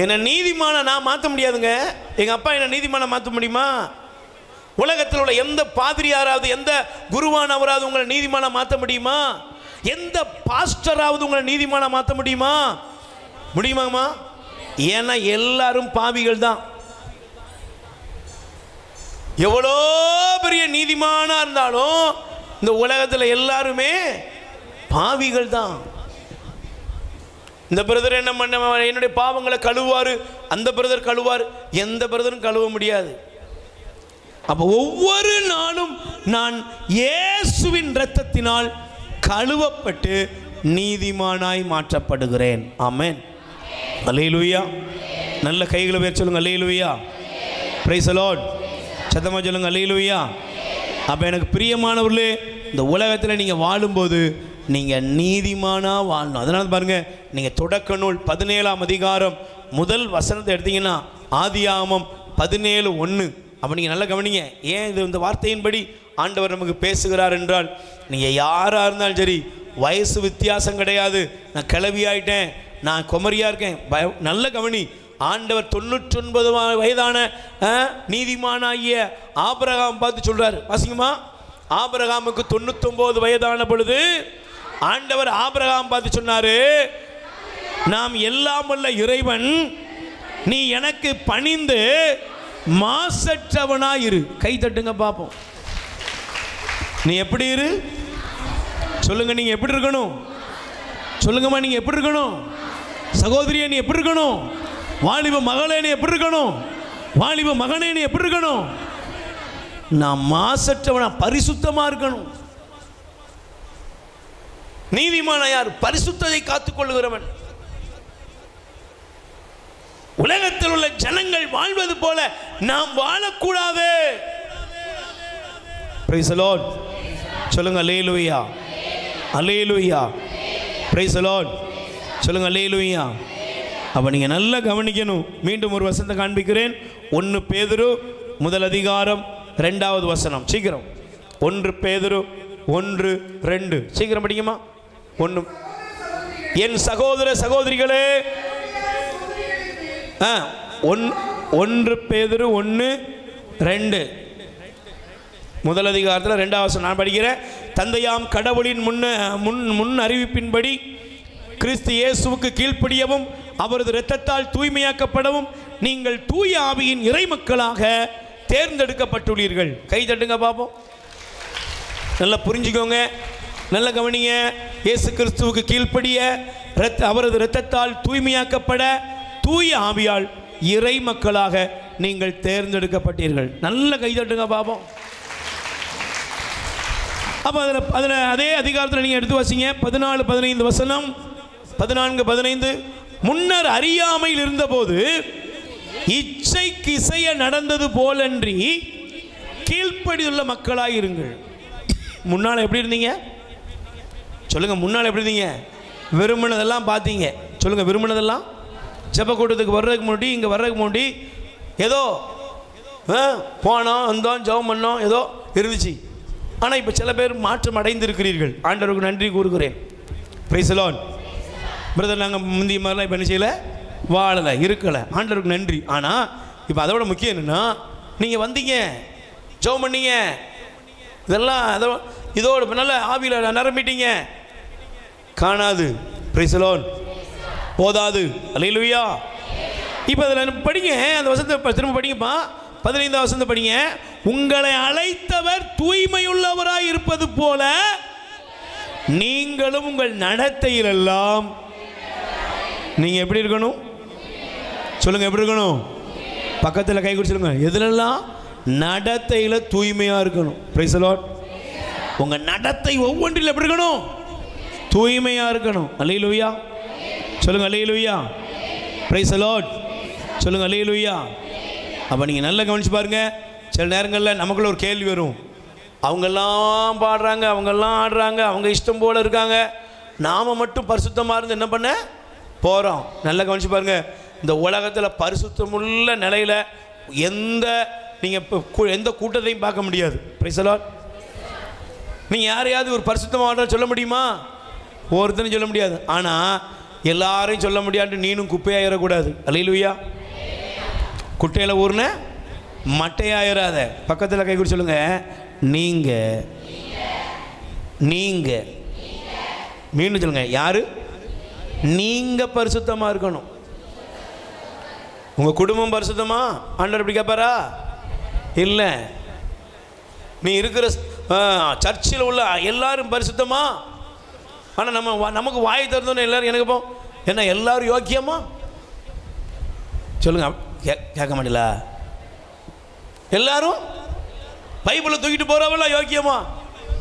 என்ன நீதிமான நான் மாற்ற முடியாதுங்க. எங்க அப்பா என்ன நீதிமான மாற்ற முடியுமா? உலகத்தில் உள்ள எந்த பாதிரியாராவது எந்த குருவானவராவது உங்களை நீதிமான மாற்ற முடியுமா? எந்த பாஸ்டராவது உங்களை நீதிமான மாற்ற முடியுமா? முடியுமாமா? ஏன்னா எல்லாரும் பாவிகள் தான். எவ்வளோ பெரிய நீதிமானா இருந்தாலும் இந்த உலகத்தில் எல்லாருமே பாவிகள் தான். இந்த பிரதர் என்ன பண்ண என்னுடைய பாவங்களை கழுவாரு, அந்த பிரதர் கழுவார், எந்த பிரதரும் கழுவ முடியாது. அப்போ ஒவ்வொரு நாளும் நான் இயேசுவின் இரத்தத்தினால் கழுவப்பட்டு நீதிமானாய் மாற்றப்படுகிறேன். ஆமென். அல்லேலூயா. நல்ல கைகளை பேர் சொல்லுங்க. அல்லேலூயா. Praise the lord. சத்தமா சொல்லுங்க. அல்லேலூயா. அப்போ எனக்கு பிரியமானவர்களே, இந்த உலகத்தில் நீங்கள் வாழும்போது நீங்கள் நீதிமானாக வாழணும். அதனால பாருங்கள், நீங்கள் தொடக்க நூல் 17ஆம் அதிகாரம் முதல் வசனத்தை எடுத்தீங்கன்னா ஆதியாகமம் 17:1. அப்போ நீங்கள் நல்லா கவனிங்க. ஏன் இந்த வார்த்தையின்படி ஆண்டவர் நமக்கு பேசுகிறார் என்றால், நீங்கள் யாராக இருந்தாலும் சரி, வயசு வித்தியாசம் கிடையாது. நான் கிளவி ஆகிட்டேன், நான் குமரியாக இருக்கேன், நல்ல கவனி. ஆண்டவர் 99 வயதான நீதிமானாகிய ஆபிரகாம் பார்த்து சொல்றாரு, வாசிங்கம்மா. ஆபிரகாமுக்கு 99 வயதான பொழுது ஆண்டவர் ஆபிரகாம் பார்த்து சொன்னாரு, நாம் எல்லாம் வல்ல இறைவன் நீ எனக்கு பணிந்து மாசற்றவனாயிரு. கை தட்டுங்க பார்ப்போம். நீ எப்படி இரு சொல்லுங்க. நீங்க எப்படி இருக்கணும் சொல்லுங்கம்மா. நீங்க எப்படி இருக்கணும்? சகோதரியே நீ எப்படி இருக்கணும்? வாலிப மகளே நீ எப்படி இருக்கணும்? வாலிப மகனே நீ எப்படி இருக்கணும்? நான் மாசற்றவனா, பரிசுத்தமா இருக்கணும். நீதிமான யார்? பரிசுத்தத்தை காத்துக்கொள்கிறவன். உலகத்தில் உள்ள ஜனங்கள் வாழ்வது போல நாம் வாழக்கூடாது. பிரைஸ் தி லார்ட் சொல்லுங்க. அல்லேலூயா, அல்லேலூயா. பிரைஸ் தி லார்ட் சொல்லுங்க. அல்லேலூயா. அப்ப நீங்க நல்லா கவனிக்கணும். மீண்டும் ஒரு வசனத்தை காண்பிக்கிறேன். 1 பேதுரு 1:2 சீக்கிரம். 1 பேதுரு 1:2 சீக்கிரம் படிக்குமா? 1. என் சகோதர சகோதரிகளே, 1 பேதுரு 1:2 முதல் அதிகாரத்தில் 2 நான் படிக்கிறேன். தந்தையாம் கடவுளின் முன் அறிவிப்பின்படி கிறிஸ்து இயேசுவுக்கு கீழ்ப்படியவும் அவரது இரத்தத்தால் தூய்மையாக்கப்படவும் நீங்கள் தூய ஆவியின் இறை மக்களாக தேர்ந்தெடுக்கப்பட்டுள்ளீர்கள். கை தட்டுங்க பார்ப்போம். நல்லா புரிஞ்சுக்கோங்க, நல்ல கவனிங்க. இயேசு கிறிஸ்துவுக்கு கீழ்ப்படிய அவரது இரத்தத்தால் தூய்மையாக்கப்பட தூய ஆவியால் இறை மக்களாக நீங்கள் தேர்ந்தெடுக்கப்பட்டீர்கள். நல்ல கை தட்டுங்க பார்ப்போம். அப்போ அதில் அதே அதிகாரத்தில் நீங்கள் எடுத்து வாசிங்க. 14-15 வசனம். 14-15 முன்னர் அறியாமையில் இருந்தபோது இச்சைக்கு இசைய நடந்தது போலன்றி கீழ்ப்படியுள்ள மக்களாக இருங்கள். முன்னால் எப்படி இருந்தீங்க சொல்லுங்க. முன்னால் எப்படி இருந்தீங்க? விரும்பினதெல்லாம் பார்த்தீங்க. சொல்லுங்க. விரும்பினதெல்லாம் ஜெப கூட்டத்துக்கு வர்றதுக்கு முன்னாடி, இங்கே வர்றதுக்கு முன்னாடி ஏதோ போனோம், வந்தோம், ஜெபம் பண்ணோம், ஏதோ இருந்துச்சு. ஆனால் இப்போ சில பேர் மாற்றம் அடைந்திருக்கிறீர்கள். ஆண்டவருக்கு நன்றி கூறுகிறேன். Price the Lord. பிரதர், நாங்கள் முந்தைய மாதிரிலாம் இப்போ என்ன செய்யலை, வாழலை, இருக்கலை. ஆண்டவருக்கு நன்றி. ஆனால் இப்போ அதோட முக்கியம் என்னென்னா, நீங்கள் வந்தீங்க, ஜெபம் பண்ணீங்க, இதெல்லாம் இதோட நல்ல ஆவியில் நிரம்பிட்டீங்க, காணாது. Price the Lord. போதாது. அல்லேலூயா. இப்போ அதில் படிங்க, அந்த வசனத்தை திரும்ப படிங்கப்பா. 15 வசனத்தை படிங்க. உங்களை அழைத்தவர் தூய்மையுள்ளவராய் இருப்பது போல நீங்களும் உங்கள் நடத்தையிலெல்லாம் நீங்க எப்படி இருக்கணும் சொல்லுங்க. எப்படி இருக்கணும்? பக்கத்தில் கை கொடுத்து சொல்லுங்க. எதுலெல்லாம்? நடத்தையில தூய்மையா இருக்கணும். Price the Lord. உங்க நடத்தை ஒவ்வொன்றில் எப்படி இருக்கணும்? தூய்மையா இருக்கணும். அல்லேலூயா சொல்லுங்க. அல்லேலூயா. பிரைஸ் தி லார்ட் சொல்லுங்க. அல்லேலூயா. அப்போ நீங்கள் நல்லா கவனிச்சு பாருங்க. சில நேரங்களில் நமக்குள்ள ஒரு கேள்வி வரும். அவங்கெல்லாம் பாடுறாங்க, அவங்கெல்லாம் ஆடுறாங்க, அவங்க இஷ்டம் போல் இருக்காங்க, நாம் மட்டும் பரிசுத்தமாக இருந்து என்ன பண்ண போகிறோம்? நல்லா கவனிச்சு பாருங்க. இந்த உலகத்தில் பரிசுத்தமுள்ள நிலையில் நீங்கள் இப்போ எந்த கூட்டத்தையும் பார்க்க முடியாது. Price the Lord. நீங்கள் யாரையாவது ஒரு பரிசுத்தமாக சொல்ல முடியுமா? ஒருத்தனையும் சொல்ல முடியாது. ஆனால் எல்லாரையும் சொல்ல முடியாது. நீனும் குப்பையாயிடக்கூடாது. அல்லேலூயா. குட்டையில் ஊர்ன மட்டையாயிராத. பக்கத்தில் கை கொடுத்து சொல்லுங்க. நீங்கள் மீண்டும் சொல்லுங்க. யாரு? நீங்கள் பரிசுத்தமாக இருக்கணும். உங்கள் குடும்பம் பரிசுத்தமா? ஆண்டவர் எப்படி கேட்பாரா? இல்லை. நீ இருக்கிற சர்ச்சில் உள்ள எல்லாரும் பரிசுத்தமா? ஆனால் நமக்கு வாய் திறந்தோன்னு எல்லாரும் எனக்கு போ என்ன எல்லாரும் யோக்கியமா சொல்லுங்க. கேட்க மாட்டீங்களா? எல்லாரும் பைபிளை தூக்கிட்டு போறவெல்லாம் யோக்கியமா?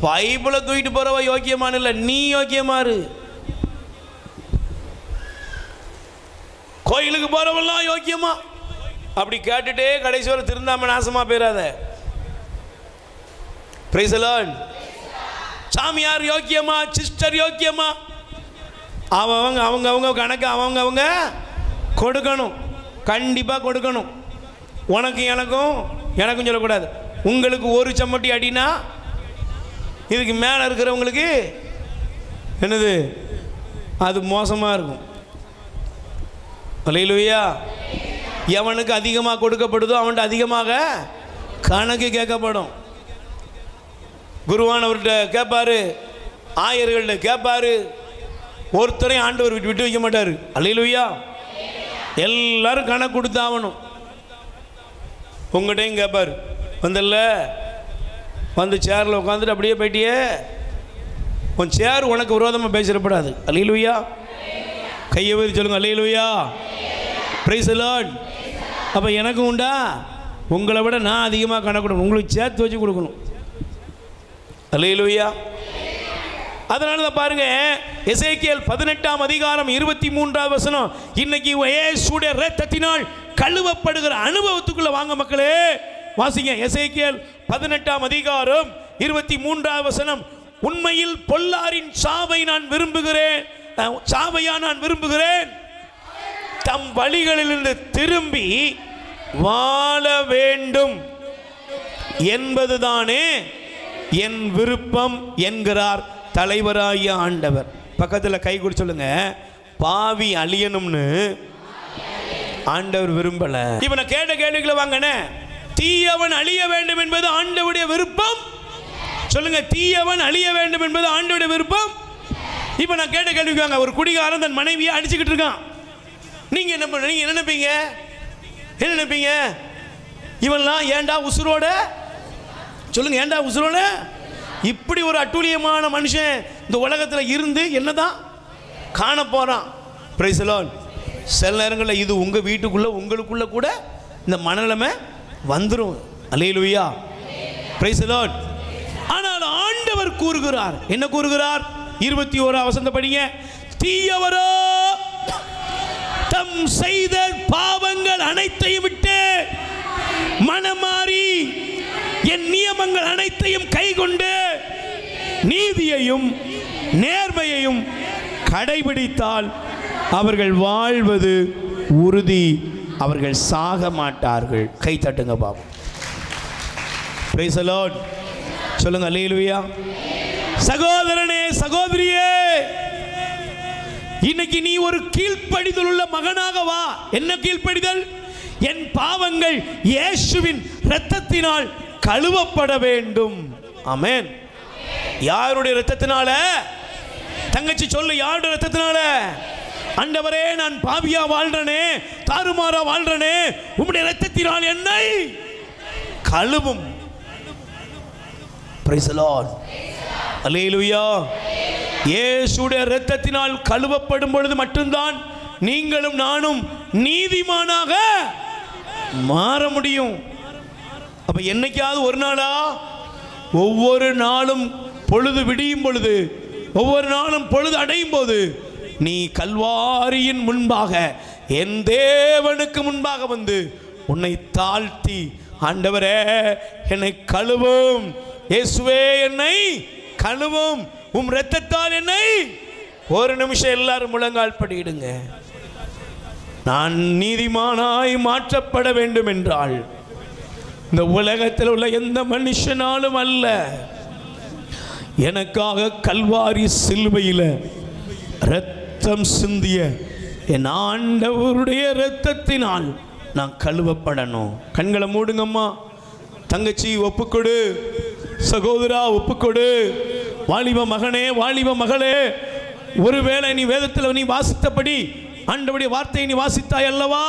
பைபிளை தூக்கிட்டு போறவ யோக்கியமான இல்லை, நீ யோக்கியமாறு. கோயிலுக்கு போறவெல்லாம் யோக்கியமா? அப்படி கேட்டுட்டே கடைசி வரை திருந்தாம நாசமா போயிடாத. Price the Lord. சாமியார் யோக்கியமா? சிஸ்டர் யோக்கியமா? அவங்க கணக்கு அவங்க கொடுக்கணும். கண்டிப்பாக கொடுக்கணும். உனக்கு எனக்கும் சொல்லக்கூடாது. உங்களுக்கு ஒரு சம்மட்டி அடினா இதுக்கு மேலே இருக்கிறவங்களுக்கு என்னது அது மோசமாக இருக்கும். அல்லேலூயா. எவனுக்கு அதிகமாக கொடுக்கப்படுதோ அவன்கிட்ட அதிகமாக கணக்கு கேட்கப்படும். குருவானவர்கிட்ட கேட்பாரு, ஆயர்கள்ட்ட கேட்பாரு. ஒருத்தரையும் ஆண்டவர் விட்டு வைக்க மாட்டார். அல்லேலூயா. எல்லாரும் கணக்கு கொடுத்தாகணும். உங்கள்கிட்டையும் கேட்பார், வந்தல்ல வந்து சேரில் உட்காந்துட்டு அப்படியே போயிட்டியே, உன் சேர் உனக்கு விரோதமாக பேசிடப்படாது. அல்லேலூயா. கையை வரி சொல்லுங்க. அல்லேலூயா. Praise the lord. அப்போ எனக்கு உண்டா? உங்களை விட நான் அதிகமாக கணக்கு கொடுக்கணும், உங்களுக்கு சேர்த்து வச்சு கொடுக்கணும். அல்லேலூயா. அதனால தான் பாருங்க, எசேக்கியேல் 18ஆம் அதிகாரம் 23ஆவது வசனம். இன்னைக்கு இயேசுவுடைய இரத்தத்தினால் கழுவப்படுகிற அனுபவத்துக்குள்ள வாங்க மக்களே. வாசிங்க எசேக்கியேல் 18ஆம் அதிகாரம் 23ஆவது வசனம். உண்மையில் பொல்லாரின் சாவை நான் விரும்புகிறேன், சாவையா நான் விரும்புகிறேன், தம் வழிகளிலிருந்து திரும்பி வாழ வேண்டும் என்பதுதானே என் விருப்பம் என்கிறார் தலைவராகிய ஆண்டவர். பக்கத்தில் கை கொடுத்து சொல்லுங்க, பாவி அழியணும்னு ஆண்டவர் விரும்பல. இவனை கேட்ட கேள்விகளை வாங்கனே, தீயவன் அழிய வேண்டும் என்பது ஆண்டவருடைய விருப்பம். சொல்லுங்க, தீயவன் அழிய வேண்டும் என்பது ஆண்டவருடைய விருப்பம். இப்போ நான் கேட்ட கேள்விக்கு வாங்க, ஒரு குடிகாரன் தன் மனைவியை அடிச்சுக்கிட்டு இருக்கான். நீங்க என்ன பண்ண, நீங்க என்ன நினைப்பீங்க? என்ன நினைப்பீங்க? இவன்லாம் ஏண்டா உசுரோட, சொல்லுங்க, ஏண்டா உசுரோட? இப்படி ஒரு அட்டூழியமான மனுஷன் இந்த உலகத்தில் இருந்து என்னதான் காண போறான்? Price the Lord. சில நேரங்களில் இது உங்க வீட்டுக்குள்ள உங்களுக்குள்ள கூட இந்த மனநிலைமை வந்துடும். அல்லேலூயா. Praise the lord. ஆனால் ஆண்டவர் கூறுகிறார், என்ன கூறுகிறார்? 21ஆம் வசனத்தை படிங்க. தீயவரோ தம் செய்த பாவங்கள் அனைத்தையும் விட்டு மனமாறி என் நியமங்கள் அனைத்தையும் கைக்கொண்டு நீதியையும் நேர்மையையும் கடைபிடித்தால் அவர்கள் வாழ்வது உறுதி, அவர்கள் சாக மாட்டார்கள். கை தட்டுங்க பாப்போம். Price the lord. சொல்லுங்க அல்லேலூயா. சகோதரனே, சகோதரியே, இன்னைக்கு நீ ஒரு கீழ்ப்படிதல் உள்ள மகனாக வா. என்ன கீழ்ப்படிதல்? என் பாவங்கள் இயேசுவின் இரத்தத்தினால் கழுவப்பட வேண்டும். ஆமென். யாருடைய இரத்தத்தினால? தங்கச்சி சொல்லு, யாருடைய இரத்தத்தினால? ஆண்டவரே, நான் பாவியா வாழ்றனே, தாறுமாறா வாழ்றனே, உம்முடைய இரத்தத்தினால் என்னை கழுவும். Praise the lord. அல்லேலூயா. இயேசுடைய இரத்தத்தினால் கழுவப்படும் பொழுது மட்டும்தான் நீங்களும் நானும் நீதிமானாக மாற முடியும். அப்ப என்னைக்காவது ஒரு நாளா? ஒவ்வொரு நாளும் பொழுது விடியும் பொழுது, ஒவ்வொரு நாளும் பொழுது அடையும் போது நீ கல்வாரியின் முன்பாக, என் தேவனுக்கு முன்பாக வந்து உன்னை தாழ்த்தி, ஆண்டவரே என்னை கழுவும், இயேசுவே என்னை கழுவும், உம் இரத்தத்தால் என்னை. ஒரு நிமிஷம் எல்லாரும் முழங்கால் படியிடுங்க. நான் நீதிமானாய் மாற்றப்பட வேண்டும் என்றால் இந்த உலகத்தில் உள்ள எந்த மனுஷனாலும் அல்ல, எனக்காக கல்வாரி சிலுவையில் இரத்தம் சிந்திய என் ஆண்டவருடைய இரத்தத்தினால் நான் கழுவப்படணும். கண்களை மூடுங்கம்மா. தங்கச்சி ஒப்புக்கொடு, சகோதரா ஒப்புக்கொடு, வாலிப மகனே, வாலிப மகளே, ஒருவேளை நீ வேதத்தில் நீ வாசித்தபடி ஆண்டவருடைய வார்த்தையை நீ வாசித்தாய் அல்லவா?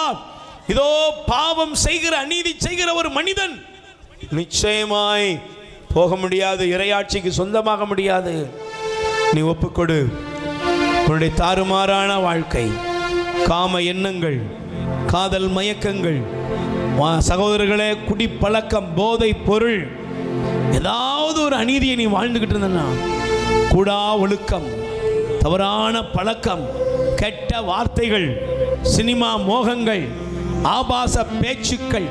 இதோ பாவம் செய்கிற, அநீதி செய்கிற ஒரு மனிதன் நிச்சயமாய் போக முடியாது, இறையாட்சிக்கு சொந்தமாக முடியாது. நீ ஒப்புக்கொடு. உன்னுடைய தாறுமாறான வாழ்க்கை, காம எண்ணங்கள், காதல் மயக்கங்கள், சகோதரர்களே, குடிப்பழக்கம், போதை பொருள், ஏதாவது ஒரு அநீதியை நீ வாழ்ந்துகிட்டு இருந்தனா, கூடா ஒழுக்கம், தவறான பழக்கம், கெட்ட வார்த்தைகள், சினிமா மோகங்கள், ஆபாச பேச்சுக்கள்,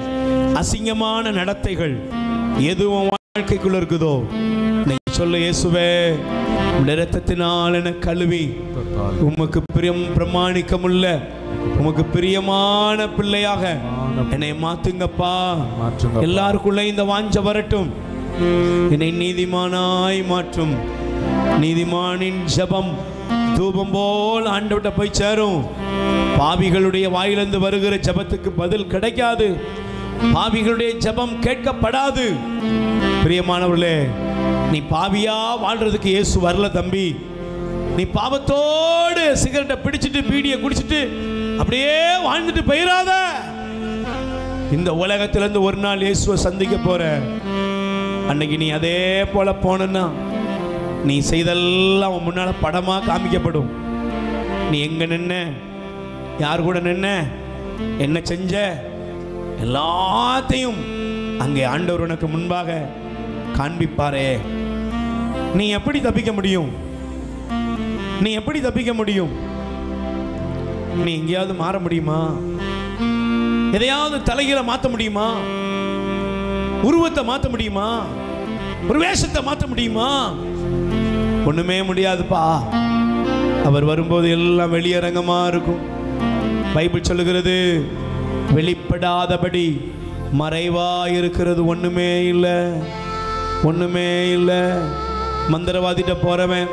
அசிங்கமான நடத்தைகள் எதுவும் வாழ்க்கைக்குள்ள இருக்குதோ, நீ சொல்ல, இயேசுவே இரத்தத்தினால் என கழுவி உமக்கு பிரமாணிக்கமுள்ள, உமக்கு பிரியமான பிள்ளையாக என்னை மாத்துங்கப்பா. எல்லாருக்குள்ள இந்த வாஞ்ச வரட்டும். என்னை நீதிமானாய் மாற்றும். நீதிமானின் ஜெபம் தூபம் போல் ஆண்டவர்கிட்ட போய் சேரும். பாவிகளுடைய வாயிலிருந்து வருகிற ஜெபத்துக்கு பதில் கிடைக்காது. பாவிகளுடைய ஜெபம் கேட்கப்படாது. பிரியமானவர்களே, நீ பாவியா வாழ்றதுக்கு இயேசு வரல தம்பி. நீ பாவத்தோடு சிகரெட்டை பிடிச்சிட்டு பீடியை குடிச்சிட்டு அப்படியே வாழ்ந்துட்டு போயிடாத. இந்த உலகத்திலிருந்து ஒரு நாள் இயேசுவை சந்திக்க போற அன்னைக்கு நீ அதே போல போனா நீ செய்தெல்லாம் அவன் முன்னால படமா காமிக்கப்படும். நீ எங்க நின்ன, யார் கூட நின்ன, என்ன செஞ்ச, எல்லாத்தையும் அங்கே ஆண்டவர் உனக்கு முன்பாக காண்பிப்பாரே. நீ எப்படி தப்பிக்க முடியும்? நீ எப்படி தப்பிக்க முடியும்? நீ எங்கேயாவது மாற முடியுமா? எதையாவது தலைகீழ மாற்ற முடியுமா? உருவத்தை மாற்ற முடியுமா? ஒரு வேஷத்தை மாற்ற முடியுமா? ஒண்ணுமே முடியாதுப்பா. அவர் வரும்போது எல்லாம் வெளியரங்கமா இருக்கும். பைபிள் சொல்லுகிறது, வெளிப்படாதபடி மறைவா இருக்கிறது ஒண்ணுமே இல்லை, ஒண்ணுமே இல்லை. மந்திரவாதிட்ட போறவன்,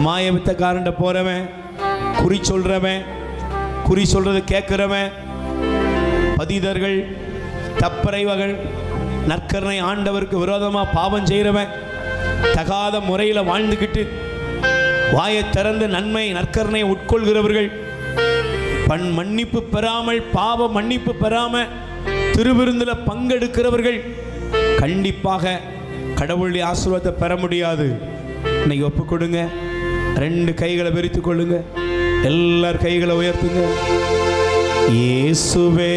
மாயவித்தக்காரன்ட்ட போறவன், குறி சொல்றவன், குறி சொல்றது கேட்கிறவன், பதிதர்கள், தப்பறைவர்கள், நற்கரணை ஆண்டவருக்கு விரோதமா பாவம் செய்கிறவன், தகாத முறையில் வாழ்ந்துக்கிட்டு வாயை திறந்து நன்மை நற்கரணை உட்கொள்கிறவர்கள், மன்னிப்பு பெறாமல், பாவ மன்னிப்பு பெறாமல் திருவிருந்தில் பங்கெடுக்கிறவர்கள் கண்டிப்பாக கடவுளுடைய ஆசீர்வாதத்தை பெற முடியாது. இன்னைக்கு ஒப்பு கொடுங்க. 2 கைகளை விரித்து கொள்ளுங்க. எல்லார் கைகளை உயர்த்துங்க. இயேசுவே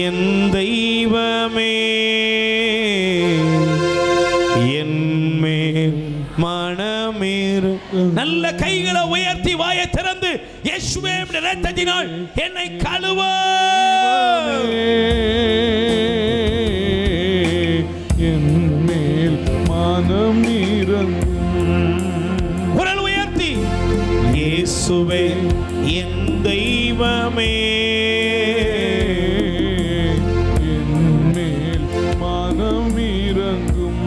என் தெய்வமே, என் மேல் மனமேறு. நல்ல கைகளை உயர்த்தி வாயை திறந்து இயேசுவே இரத்தத்தினால் என்னை கழுவ. என் மேல் மனமிரங்கும். குரல் உயர்த்தி, இயேசுவே என் தெய்வமே, என் மேல் மனமிரங்கும்.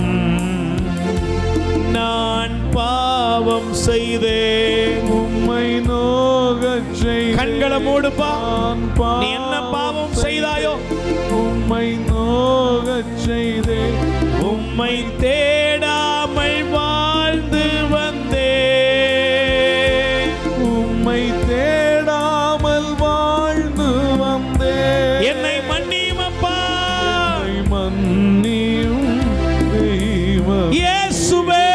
நான் பாவம் செய்தேன், உம்மை நோகச் செய்தேன். கண்களை மூடுப்பா. நான் நீ என்ன பாவம் செய்தாயோ, உம்மை நோகச் செய்தேன். உம்மை தேடாமல் வாழ்ந்து வந்தேன், உம்மை தேடாமல் வாழ்ந்து வந்தேன். என்னை மன்னியுமப்பா. என்னை மன்னியும் தெய்வமே, இயேசுவே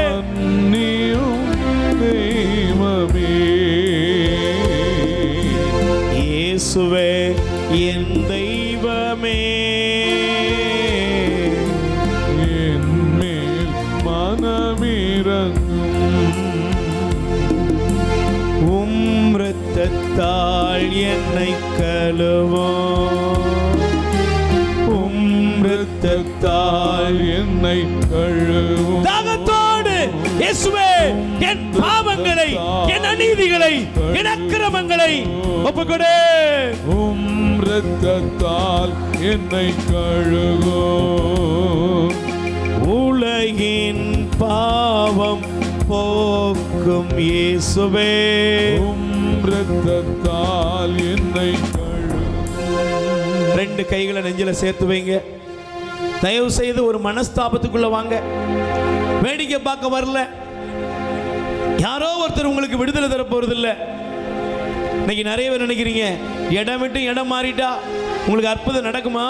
மன்னியும் தெய்வமே. இயேசுவே என் தெய்வமே, என் மேல் மனமிரங்கும். உம் இரத்தத்தால் என்னை கழுவும், உம் இரத்தத்தால் என்னை கழுவும். தாகத்தோடு இயேசுவே என் பாவங்களை, என் அநீதிகளை, என் அக்கிரமங்களை ஒப்புக்கொடு. உம் இரத்தத்தால் என்னை கழுவும். உலகின் பாவம் போக்கும் இயேசுவே, உம் இரத்தத்தால் என்னை கழுவும். 2 கைகளை நெஞ்சில சேர்த்து வைங்க. தயவு செய்து ஒரு மனஸ்தாபத்துக்குள்ள வாங்க. வேடிக்கை பார்க்க வரல. யாரோ ஒருத்தர் உங்களுக்கு விடுதலை தர போறது இல்லை. இன்னைக்கு நிறைய பேர் நினைக்கிறீங்க, இடம் விட்டு இடம் மாறிட்டா உங்களுக்கு அற்புதம் நடக்குமா?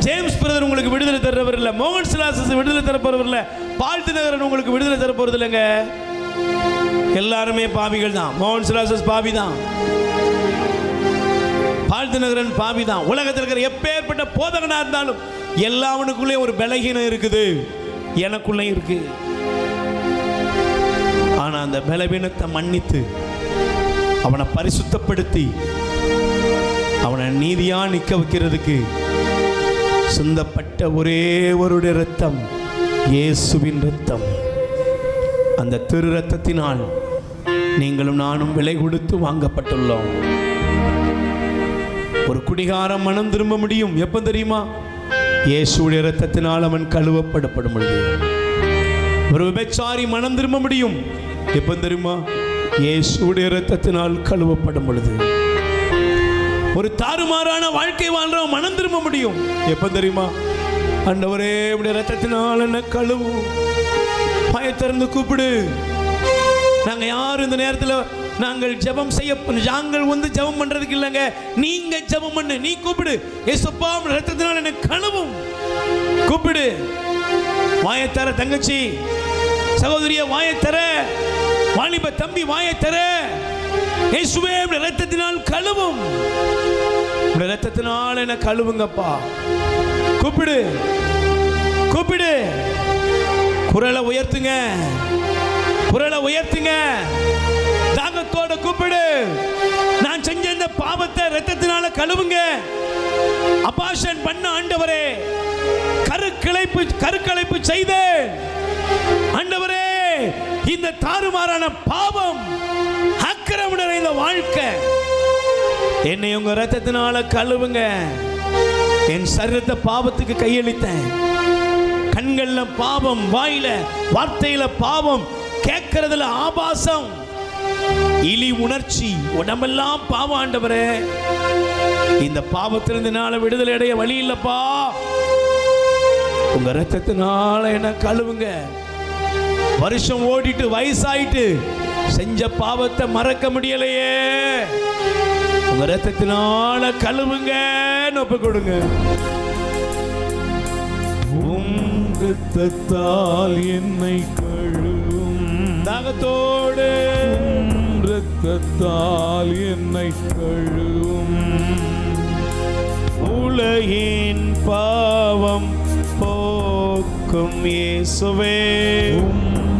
ஜேம்ஸ் பிரதர் உங்களுக்கு விடுதலை தரவர் இல்லை, மோகன் சிலாசஸ் விடுதலை தரப்போறவர் இல்லை, பால் தினகரன் உங்களுக்கு விடுதலை தர போறது இல்லைங்க. எல்லாருமே பாவிகள் தான். மோகன் சிலாசஸ் பாவி தான், பால் தினகரன் பாவி தான். உலகத்தில் இருக்கிற எப்பேற்பட்ட போதகனா இருந்தாலும் எல்லாவனுக்குள்ளே ஒரு பலகீனம் இருக்குது, எனக்குள்ளே இருக்கு. ஆனா அந்த பலவீனத்தை மன்னித்து அவனை பரிசுத்தப்படுத்தி அவனை நீதியா நிற்க வைக்கிறதுக்கு சிந்தப்பட்ட ஒரே ஒரு இரத்தம் இயேசுவின் இரத்தம். அந்த திரு இரத்தத்தினால் நீங்களும் நானும் விலை கொடுத்து வாங்கப்பட்டுள்ளோம். ஒரு குடிகாரம் மனம் திரும்ப முடியும். எப்ப தெரியுமா? இயேசுவின் இரத்தத்தினால் அவன் கழுவப்படப்படும் பொழுது. ஒரு விபச்சாரி மனம் திரும்ப முடியும் எப்ப தெரியுமா? இயேசுவுடைய இரத்தத்தினால் கழுவப்படும் பொழுது. ஒரு தாறுமாறான வாழ்க்கை வாழ்றவன் மனம் திரும்ப முடியும் எப்ப தெரியுமா? ஆண்டவரே உடைய இரத்தத்தினால் என்ன கழுவும். வாயை திறந்து கூப்பிடு. நாங்க யாரும் இந்த நேரத்தில் நாங்கள் ஜெபம் செய்ய, நாங்கள் வந்து ஜெபம் பண்றதுக்கு இல்லைங்க. நீங்க ஜெபம் பண்ணு. நீ கூப்பிடு, இயேசுப்பா இரத்தத்தினால் என்ன கழுவும். கூப்பிடு. வாயை தர தங்கச்சி, சகோதரிய வாயை தர, வாலிப தம்பி வாயை தர. இயேசுவே இரத்தத்தினால் கழுவும். இரத்தத்தினால் என்ன கழுவுங்கப்பா. கூப்பிடு, கூப்பிடு. குரலை உயர்த்துங்க, குரலை உயர்த்துங்க. தாகத்தோட கூப்பிடு. நான் செஞ்ச இந்த பாவத்தை இரத்தத்தினால கழுவுங்க. அபாஷன் பண்ண ஆண்டவரே, கருக்கலைப்பு செய்த ஆண்டவரே, இந்த தாறுமாறான பாவம், அக்கிரமம் நிறைந்த வாழ்க்கை, என்னை உங்க இரத்தத்தினால கழுவுங்க. என் சரீரத்தை பாவத்துக்கு கையளித்தேன். கண்கள்ல பாவம், வாயில வார்த்தையில பாவம், கேட்கறதுல ஆபாசம், இலி உணர்ச்சி, உடம்பெல்லாம் பாவம். ஆண்டவரே, இந்த பாவத்திலிருந்து என்னால விடுதலை அடைய வழி இல்லப்பா. உங்க இரத்தத்தினால என்ன கழுவுங்க. வருஷம் ஓடிட்டு வயசாயிட்டு செஞ்ச பாவத்தை மறக்க முடியலையே. உங்க இரத்தத்தினால கழுவுங்க. ஒப்பு கொடுங்க. இரத்தத்தால் என்னை கழுவும். தாகத்தோடு இரத்தத்தால் என்னை கழுவும். உலகின் பாவம் போக்கும் இயேசுவே,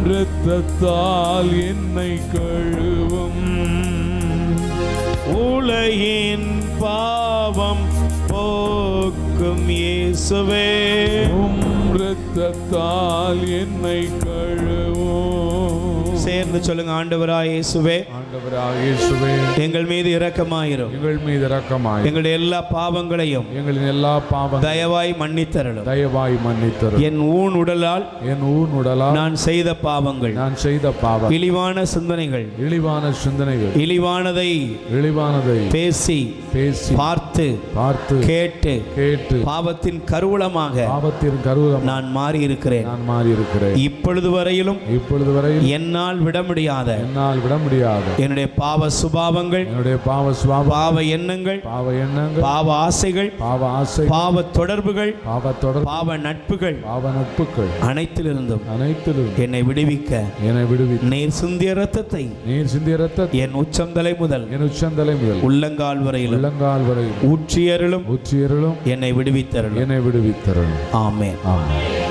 இரத்தத்தால் என்னை கழுவும். உலகின் பாவம் போக்கும் இயேசுவே, இரத்தத்தால் என்னை கழுவும். சேர்ந்து சொல்லுங்க. ஆண்டவராய் இயேசுவே, ஆண்டவராய் இயேசுவே, எங்கள் மீது இரக்கமாயிரும். எங்கள் மீது இரக்கமாயிரும். எங்களுடைய எல்லா பாவங்களையும் எங்களின் எல்லா பாவங்களையும் தயவாய் மன்னித்தருளும். தயவாய் மன்னித்தருளும். என் ஊன் உடலால் நான் செய்த பாவங்கள், இழிவான சிந்தனைகள், இழிவான சிந்தனைகள், இழிவானதை பேசி பார்த்து கேட்டு பாவத்தின் கருவூலமாக நான் மாறி இருக்கிறேன். இப்பொழுது வரையிலும் என்னால் விட முடியாத என்னுடைய பாவ சுபாவங்கள், பாவ எண்ணங்கள், பாவ ஆசைகள், பாவ தொடர்புகள், பாவ நட்புகள் அனைத்திலிருந்தும் என்னை விடுவிக்க நீர் சிந்திய இரத்தத்தை என் உச்சந்தலை முதல் உள்ளங்கால் வரையிலும் ஊற்றியருளும் என்னை விடுவித்தருளும். ஆமென். ஆமென்.